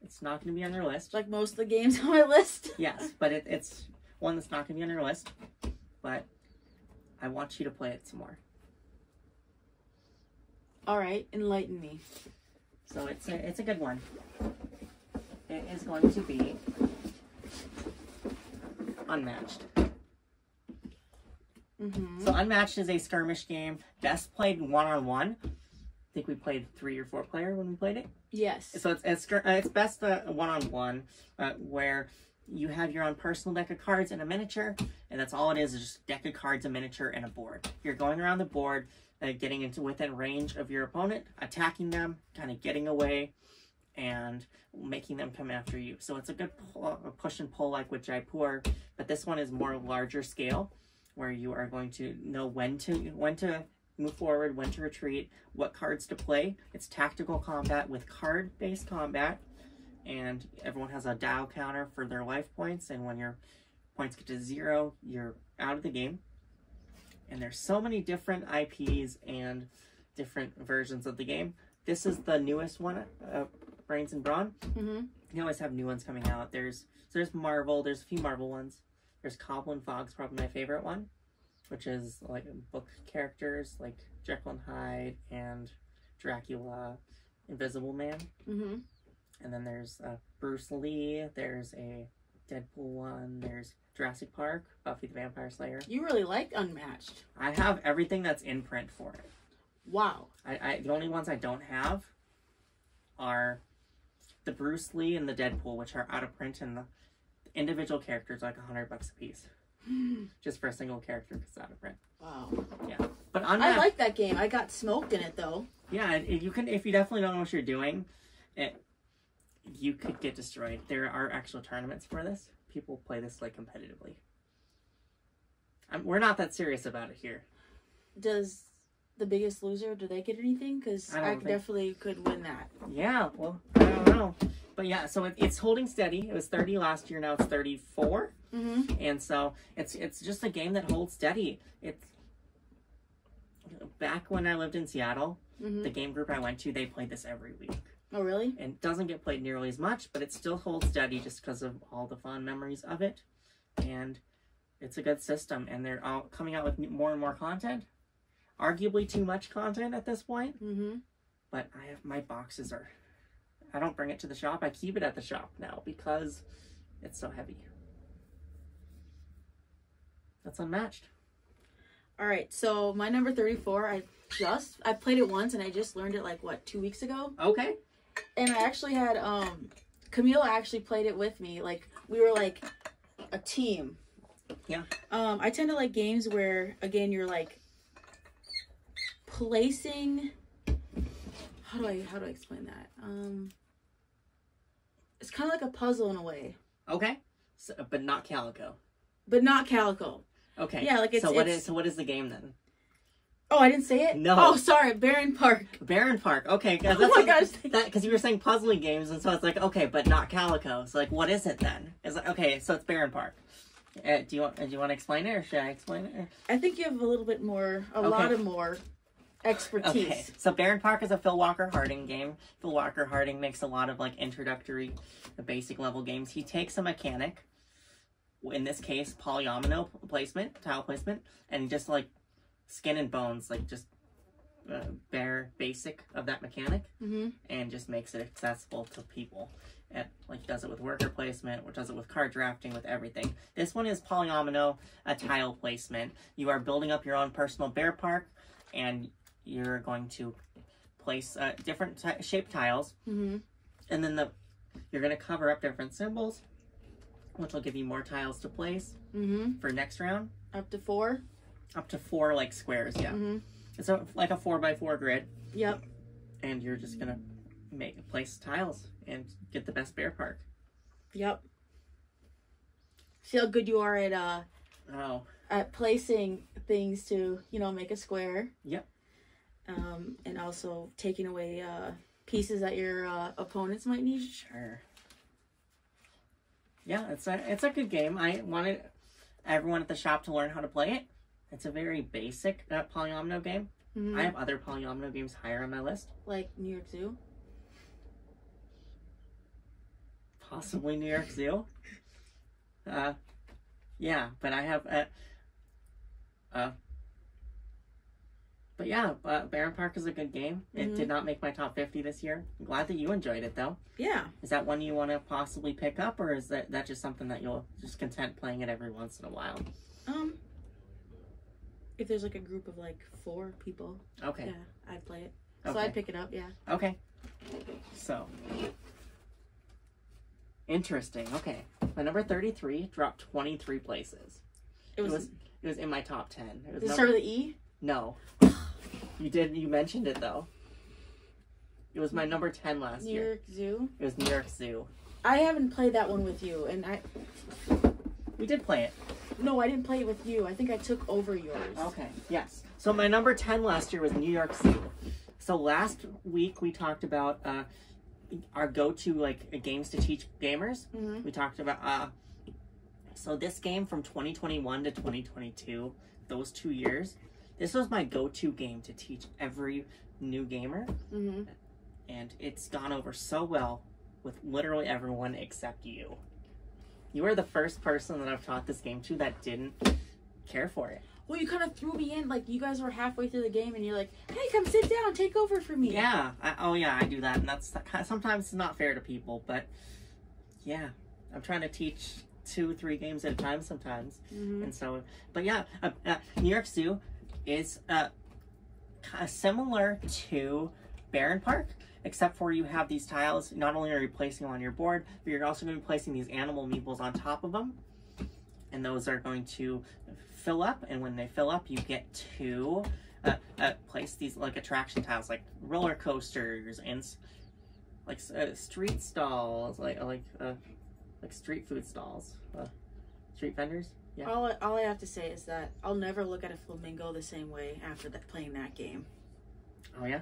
It's not going to be on your list. Like most of the games on my list? Yes, but it's one that's not going to be on your list. But I want you to play it some more. All right, enlighten me. So it's a good one. It is going to be Unmatched. So Unmatched is a skirmish game. Best played one-on-one. I think we played 3 or 4 player when we played it. Yes. So it's best one-on-one, where you have your own personal deck of cards and a miniature, and that's all it is just a deck of cards, a miniature, and a board. You're going around the board, getting into within range of your opponent, attacking them, kind of getting away, and making them come after you. So it's a good push and pull like with Jaipur, but this one is more larger scale, where you are going to know when to move forward, when to retreat, what cards to play. It's tactical combat with card-based combat, and everyone has a Dow counter for their life points, and when your points get to 0, you're out of the game. And there's so many different IPs and different versions of the game. This is the newest one, Brains and Brawn. You always have new ones coming out. There's Marvel, there's a few Marvel ones. There's Goblin Fog's probably my favorite one, which is like book characters like Jekyll and Hyde and Dracula, Invisible Man. And then there's Bruce Lee, there's a Deadpool one, there's Jurassic Park, Buffy the Vampire Slayer. You really like Unmatched. I have everything that's in print for it. Wow. The only ones I don't have are the Bruce Lee and the Deadpool, which are out of print, and the individual characters like $100 a piece. Just for a single character because it's out of print. Wow. Yeah. But I like that game. I got smoked in it though. Yeah, you can if you definitely don't know what you're doing, you could get destroyed. There are actual tournaments for this. People play this like competitively. We're not that serious about it here. Does the Biggest Loser, do they get anything? Because I definitely could win that. Yeah, well, I don't know. But yeah, so it's holding steady. It was 30 last year, now it's 34. And so it's just a game that holds steady. It's back when I lived in Seattle, the game group I went to, they played this every week. Oh, really? And it doesn't get played nearly as much, but it still holds steady just because of all the fond memories of it. And it's a good system, and they're all coming out with more and more content. Arguably too much content at this point. But my boxes are... I don't bring it to the shop. I keep it at the shop now because it's so heavy. That's Unmatched. All right, so my number 34, I played it once and I just learned it like, what, 2 weeks ago? Okay. And I actually had, Camila actually played it with me. Like, we were like a team. Yeah. I tend to like games where, again, you're like placing... How do I explain that? It's kind of like a puzzle in a way. Okay. So, but not Calico. But not Calico. Okay. Yeah, like it's... So what is the game then? Oh, I didn't say it? No. Oh, sorry. Barren Park. Barren Park. Okay. Oh my gosh. Because you were saying puzzling games, and so it's like, okay, but not Calico. So like, what is it then? It's like, okay, so it's Barren Park. Do you want to explain it, or should I explain it? I think you have a little bit more, a lot of more expertise. Okay, so Barren Park is a Phil Walker Harding game. Phil Walker Harding makes a lot of like introductory, basic level games. He takes a mechanic, in this case, polyomino placement, tile placement, and just like skin and bones, like just bare basic of that mechanic, and just makes it accessible to people. And like does it with worker placement, or does it with card drafting, with everything. This one is polyomino, a tile placement. You are building up your own personal bear park, and you're going to place different shaped tiles. And then you're going to cover up different symbols, which will give you more tiles to place for next round. Up to 4? Up to 4 like squares, yeah. It's like a 4x4 grid. Yep. And you're just going to place tiles and get the best bear park. Yep. See how good you are at placing things to, you know, make a square. Yep. And also taking away pieces that your opponents might need. Sure. Yeah, it's a good game. I wanted everyone at the shop to learn how to play it. It's a very basic polyomino game. I have other polyomino games higher on my list. Like New York Zoo? Possibly New York Zoo. Yeah, but I have but yeah, Barren Park is a good game. It did not make my top 50 this year. I'm glad that you enjoyed it, though. Yeah. Is that one you want to possibly pick up, or is that just something that you'll just content playing it every once in a while? If there's like a group of like 4 people, okay, yeah, I'd play it. Okay. So I'd pick it up, yeah. Okay. So interesting. Okay, my number 33 dropped 23 places. It was in my top 10. Did it start with an E? No. You mentioned it though. It was my number 10 last year. New York Zoo? It was New York Zoo. I haven't played that one with you, and we did play it. No, I didn't play it with you. I think I took over yours. Okay, yes. So my number 10 last year was New York Zoo. So last week we talked about our go-to like games to teach gamers. We talked about so this game from 2021 to 2022, those 2 years, this was my go-to game to teach every new gamer. And it's gone over so well with literally everyone except you. You were the first person that I've taught this game to that didn't care for it. Well, you kind of threw me in, like, you guys were halfway through the game, and you're like, hey, come sit down, take over for me. Yeah. I do that, and that's sometimes it's not fair to people, but yeah, I'm trying to teach 2-3 games at a time sometimes. And so, but yeah, New York Zoo is similar to Barren Park, except for you have these tiles. Not only are you placing them on your board, but you're also going to be placing these animal meeples on top of them. And those are going to fill up. And when they fill up, you get to place these like attraction tiles, like roller coasters and like street stalls, like street food stalls, street vendors. Yeah. All I have to say is that I'll never look at a flamingo the same way after playing that game. Oh yeah.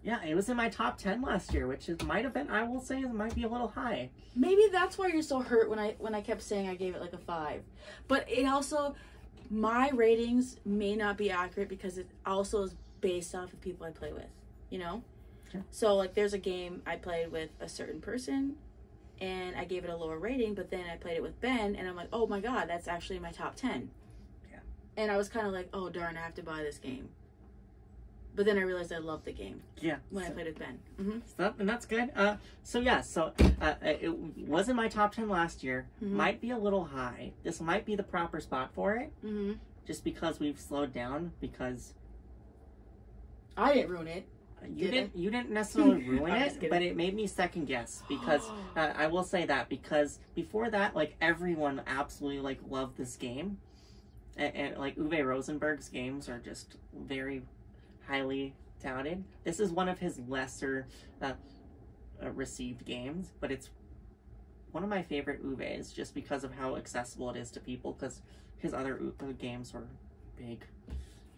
Yeah, it was in my top 10 last year, which might have been, I will say, it might be a little high. Maybe that's why you're so hurt when I kept saying I gave it like a 5. But it also, my ratings may not be accurate because it also is based off of people I play with, you know? Sure. So, like, there's a game I played with a certain person, and I gave it a lower rating, but then I played it with Ben, and I'm like, oh my god, that's actually my top 10. Yeah. And I was kind of like, oh darn, I have to buy this game. But then I realized I loved the game. Yeah. When I played with Ben. And that's good. It was in my top 10 last year. Might be a little high. This might be the proper spot for it. Just because we've slowed down. Because I didn't ruin it. You didn't necessarily ruin it, but it made me second guess. Because I will say that because before that, like everyone absolutely like loved this game, and like Uwe Rosenberg's games are just very highly touted. This is one of his lesser received games, but it's one of my favorite Uwe's just because of how accessible it is to people, because his other games were big.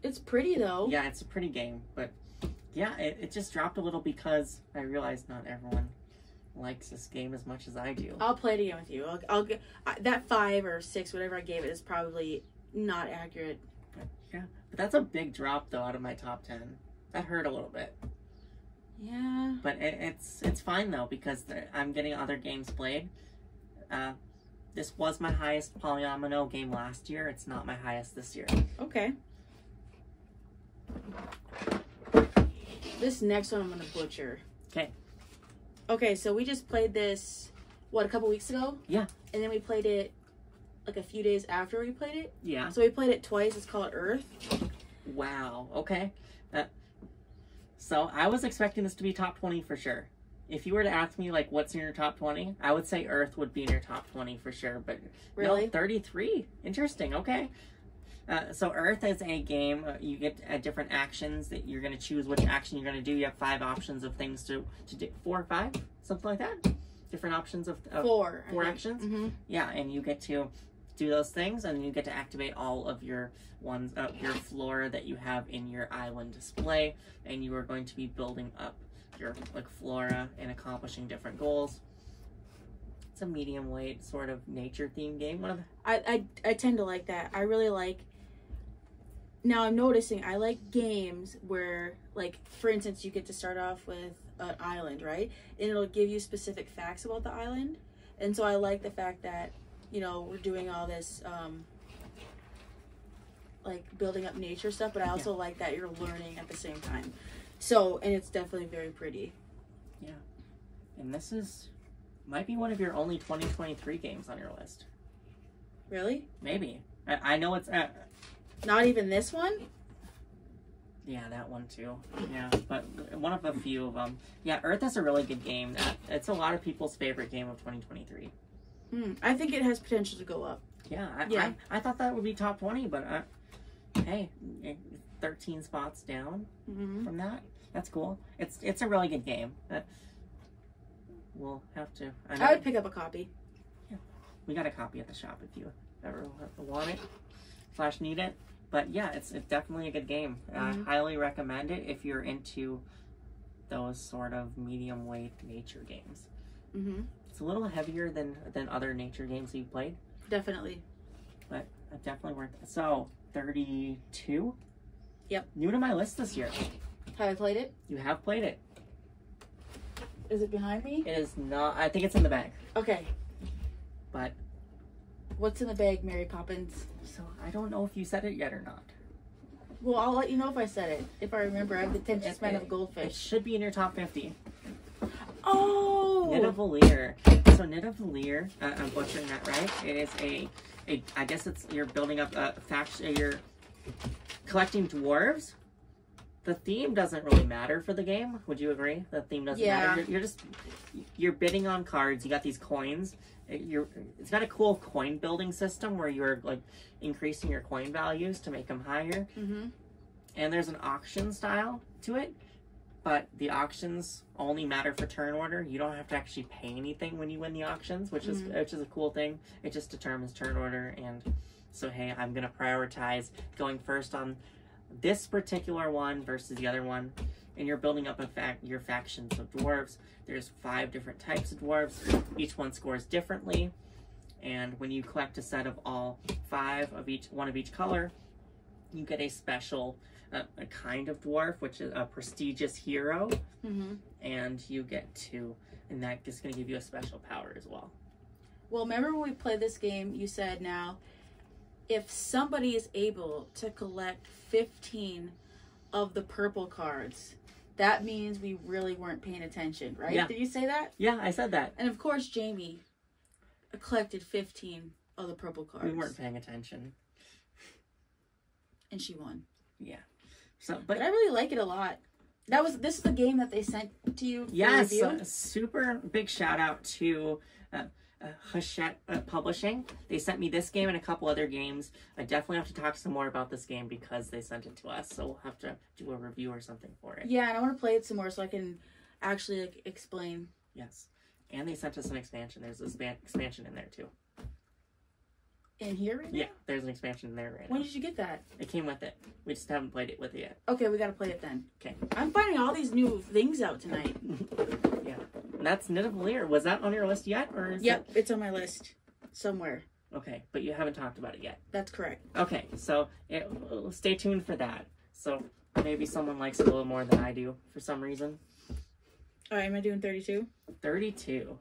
It's pretty though. Yeah, it's a pretty game, but yeah, it just dropped a little because I realized not everyone likes this game as much as I do. I'll play it again with you. I'll get that 5 or 6, whatever I gave it, is probably not accurate. Yeah, but that's a big drop though out of my top 10. That hurt a little bit. Yeah. But it's fine though because I'm getting other games played. This was my highest polyomino game last year. It's not my highest this year. Okay. This next one I'm gonna butcher. Okay. Okay, so we just played this, what, a couple weeks ago? Yeah. And then we played it like a few days after we played it. Yeah. So we played it twice. It's called Earth. Wow. Okay. So I was expecting this to be top 20 for sure. If you were to ask me, like, what's in your top 20, I would say Earth would be in your top 20 for sure. But really? No, 33. Interesting. Okay. So Earth is a game. You get different actions that you're going to choose which action you're going to do. You have 5 options of things to do. 4 or 5? Something like that? Different options of 4 actions? Mm-hmm. Yeah, and you get to do those things, and you get to activate all of your your flora that you have in your island display, and you are going to be building up your flora and accomplishing different goals. It's a medium weight sort of nature themed game. I tend to like that. I really like. Now I'm noticing I like games where, like, for instance, you get to start off with an island, right? And it'll give you specific facts about the island. And so I like the fact that, you know, we're doing all this, like, building up nature stuff, but I also like that you're learning at the same time. So, and it's definitely very pretty. Yeah. And this might be one of your only 2023 games on your list. Really? Maybe. I know it's... Not even this one? Yeah, that one too. Yeah, but one of a few of them. Yeah, Earth is a really good game. It's a lot of people's favorite game of 2023. I think it has potential to go up. Yeah, I thought that would be top 20, but hey, 13 spots down from that. That's cool. It's a really good game. We'll have to... I would pick up a copy. Yeah, we got a copy at the shop if you ever want it / need it. But yeah, it's definitely a good game. I highly recommend it if you're into those sort of medium weight nature games. It's a little heavier than other nature games you've played. Definitely. But definitely worth it. So, 32? Yep. New to my list this year. Have I played it? You have played it. Is it behind me? It is not. I think it's in the bag. Okay. But... what's in the bag, Mary Poppins? So, I don't know if you said it yet or not. Well, I'll let you know if I said it. If I remember, I have the attention span of a goldfish. It should be in your top 50. Oh! Nidavellir. So Nidavellir, I'm butchering that right. It is I guess you're building up a faction, you're collecting dwarves. The theme doesn't really matter for the game. Would you agree? The theme doesn't matter. You're bidding on cards. You got these coins. It's got a cool coin building system where you're like increasing your coin values to make them higher. And there's an auction style to it, but the auctions only matter for turn order. You don't have to actually pay anything when you win the auctions, which is a cool thing. It just determines turn order, and so hey, I'm gonna prioritize going first on this particular one versus the other one. And you're building up your factions of dwarves. There's 5 different types of dwarves. Each one scores differently. And when you collect a set of all 5 of one of each color, you get a special a kind of dwarf, which is a prestigious hero. And you get to, and that is going to give you a special power as well. Well, remember when we played this game, you said now, if somebody is able to collect 15 of the purple cards, that means we really weren't paying attention, right? Yeah. Did you say that? Yeah, I said that. And of course, Jamie collected 15 of the purple cards. We weren't paying attention. And she won. Yeah. So, but I really like it a lot. This is the game that they sent to you for review? Yes, super big shout out to Hachette Publishing. They sent me this game and a couple other games. I definitely have to talk some more about this game because they sent it to us, so we'll have to do a review or something for it. Yeah, and I want to play it some more so I can actually explain. Yes, and they sent us an expansion. There's an expansion in there too. In here right now? Yeah, there's an expansion in there right now. When did you get that? It came with it. We just haven't played it with it yet. Okay, we gotta play it then. Okay. I'm finding all these new things out tonight. Yeah. And that's Nidavellir. Was that on your list yet? Or yep, it's on my list. Somewhere. Okay, but you haven't talked about it yet. That's correct. Okay, so stay tuned for that. So maybe someone likes it a little more than I do for some reason. Alright, am I doing 32? 32.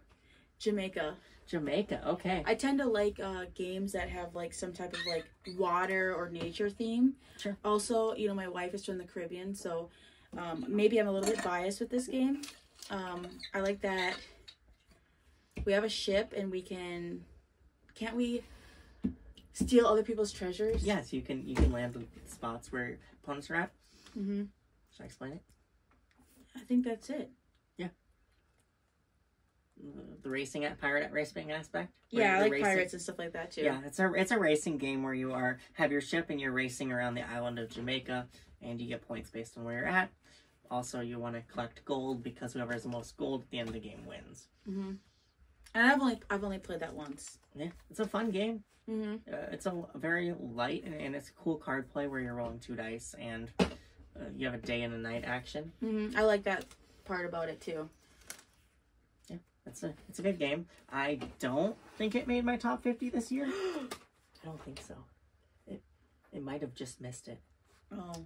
Jamaica. Jamaica, okay. I tend to like games that have like some type of like water or nature theme. Sure. Also, you know, my wife is from the Caribbean, so maybe I'm a little bit biased with this game. I like that we have a ship and we can't we steal other people's treasures? Yes, you can land the spots where opponents are at. Should I explain it? I think that's it. Yeah. The racing racing aspect. Yeah, I like pirates and stuff like that too. Yeah, it's a racing game where you have your ship and you're racing around the island of Jamaica, and you get points based on where you're at. Also, you want to collect gold because whoever has the most gold at the end of the game wins. Mm-hmm. And I've only played that once. Yeah, it's a fun game. Mm-hmm. It's a very light and it's a cool card play where you're rolling 2 dice and you have a day and a night action. Mm-hmm. I like that part about it too. Yeah, it's a good game. I don't think it made my top 50 this year. I don't think so. It might have just missed it. Oh,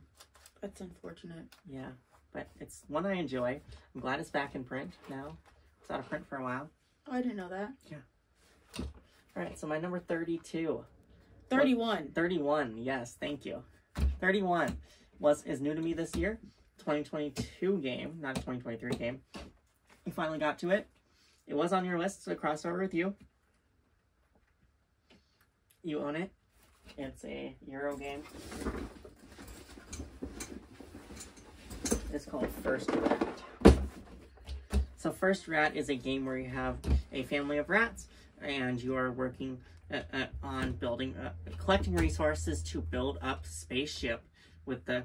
that's unfortunate. Yeah, but it's one I enjoy. I'm glad it's back in print now. It's out of print for a while. Oh, I didn't know that. Yeah. All right, so my number 32. 31. 31, yes, thank you. 31 is new to me this year. 2022 game, not a 2023 game. We finally got to it. It was on your list, so crossover with you. You own it. It's a Euro game. It's called First Rat. So First Rat is a game where you have a family of rats and you are working on collecting resources to build up spaceship with the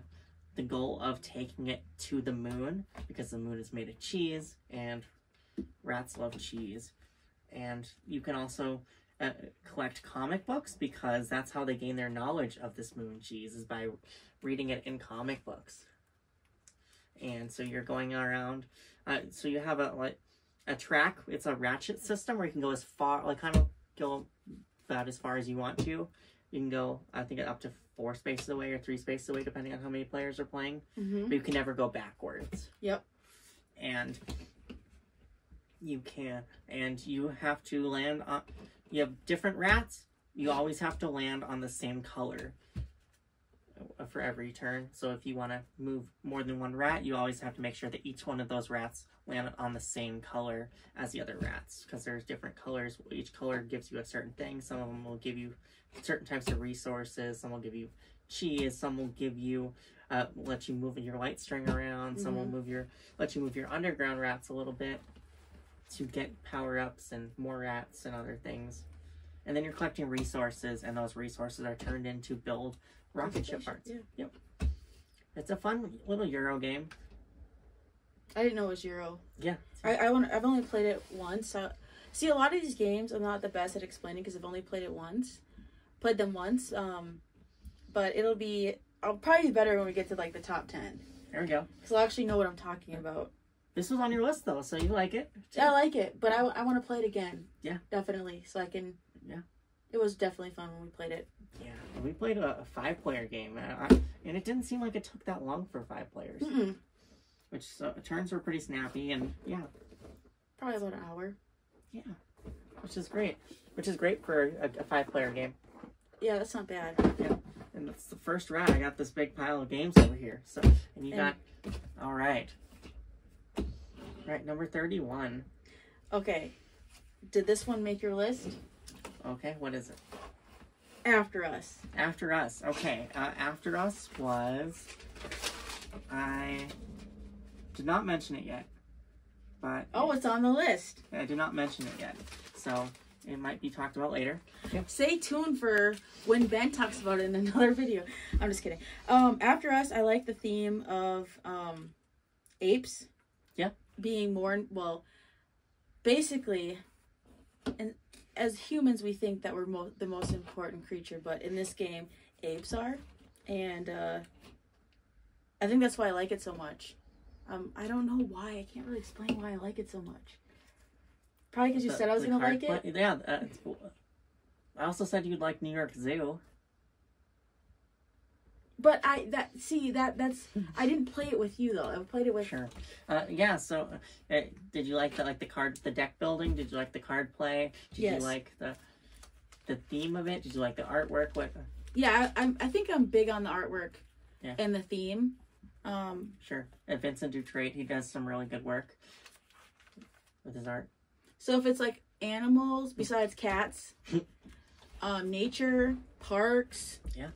goal of taking it to the moon, because the moon is made of cheese and rats love cheese. And you can also collect comic books, because that's how they gain their knowledge of this moon cheese, is by reading it in comic books. And so you're going around, so you have a track. It's a ratchet system where you can go as far, kind of go about as far as you want to. You can go, I think, up to 4 spaces away or 3 spaces away, depending on how many players are playing. Mm-hmm. But you can never go backwards. Yep. And you have to land on, you have different rats. You always have to land on the same color for every turn. So if you want to move more than one rat, you always have to make sure that each one of those rats land on the same color as the other rats, because there's different colors. Each color gives you a certain thing. Some of them will give you certain types of resources. Some will give you cheese. Some will give you let you move your light string around. Some will let you move your underground rats a little bit to get power-ups and more rats and other things. And then you're collecting resources, and those resources are turned into build rocket ship parts. Yeah. Yep. It's a fun little Euro game. I didn't know it was Euro. Yeah. I've only played it once. See, a lot of these games I'm not the best at explaining because I've only played them once. But I'll probably be better when we get to like the top 10. There we go. Because I'll actually know what I'm talking about. This was on your list though, so you like it? Yeah, I like it, but I want to play it again. Yeah. Definitely, so I can. Yeah. It was definitely fun when we played it. Yeah, we played a 5-player game, and it didn't seem like it took that long for 5 players. Mm-mm. Which turns were pretty snappy, and yeah. Probably about an hour. Yeah, which is great. Which is great for a 5-player game. Yeah, that's not bad. Yeah, and that's the first round. I got this big pile of games over here. So, and you got, all right. Right, number 31. Okay, did this one make your list? Okay, what is it? After Us. After Us. Okay, After Us was, I did not mention it yet, but it's on the list. I did not mention it yet, so it might be talked about later. Yep. Stay tuned for when Ben talks about it in another video. I'm just kidding. After Us, I like the theme of apes. Yeah. Being more, basically, and as humans, we think that we're the most important creature, but in this game, apes are, and I think that's why I like it so much. I don't know why. I can't really explain why I like it so much. Probably because you said I was going to like it? Yeah. I also said you'd like New York Zoo. But that's I didn't play it with you though. I played it with. Sure. Yeah. So, did you like the deck building? Did you like the card play? Did you like the theme of it? Did you like the artwork? What? Yeah, I think I'm big on the artwork. Yeah. And the theme. Sure. And Vincent Dutrait, he does some really good work with his art. So if it's like animals besides cats, nature, parks. Yeah.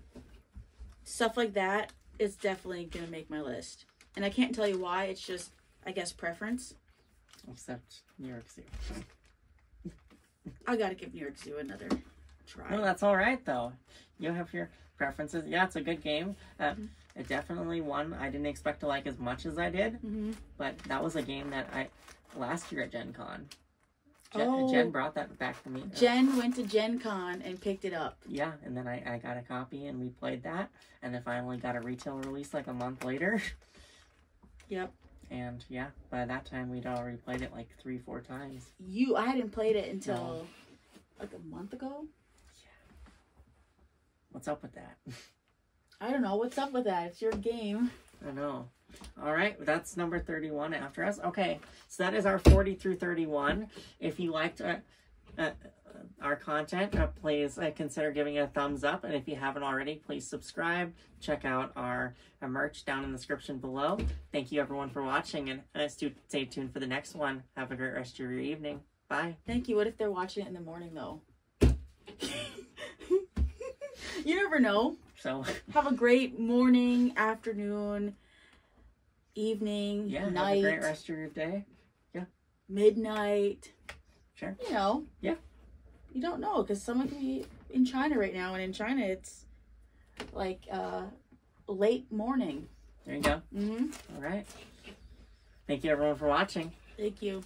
Stuff like that is definitely going to make my list. And I can't tell you why. It's just, I guess, preference. Except New York Zoo. I gotta give New York Zoo another try. No, that's all right, though. You have your preferences. Yeah, it's a good game. It definitely won. I didn't expect to like as much as I did. But that was a game that last year at Gen Con. Jen brought that back to me. Jen went to Gen Con and picked it up. Yeah, and then I got a copy and we played that. And then finally got a retail release like a month later. Yep. And yeah, by that time we'd already played it like 3-4 times. I hadn't played it until like a month ago. Yeah. What's up with that? I don't know. What's up with that? It's your game. I know. All right, that's number 31 after us. Okay, so that is our 40 through 31. If you liked our content, please consider giving it a thumbs up. And if you haven't already, please subscribe. Check out our merch down in the description below. Thank you, everyone, for watching. And stay tuned for the next one. Have a great rest of your evening. Bye. Thank you. What if they're watching it in the morning, though? You never know. So have a great morning, afternoon, evening, night. Have a great rest of your day. Yeah. Midnight. Sure. You know. Yeah. You don't know, because someone can be in China right now, and in China it's like late morning. There you go. All right. Thank you, everyone, for watching. Thank you.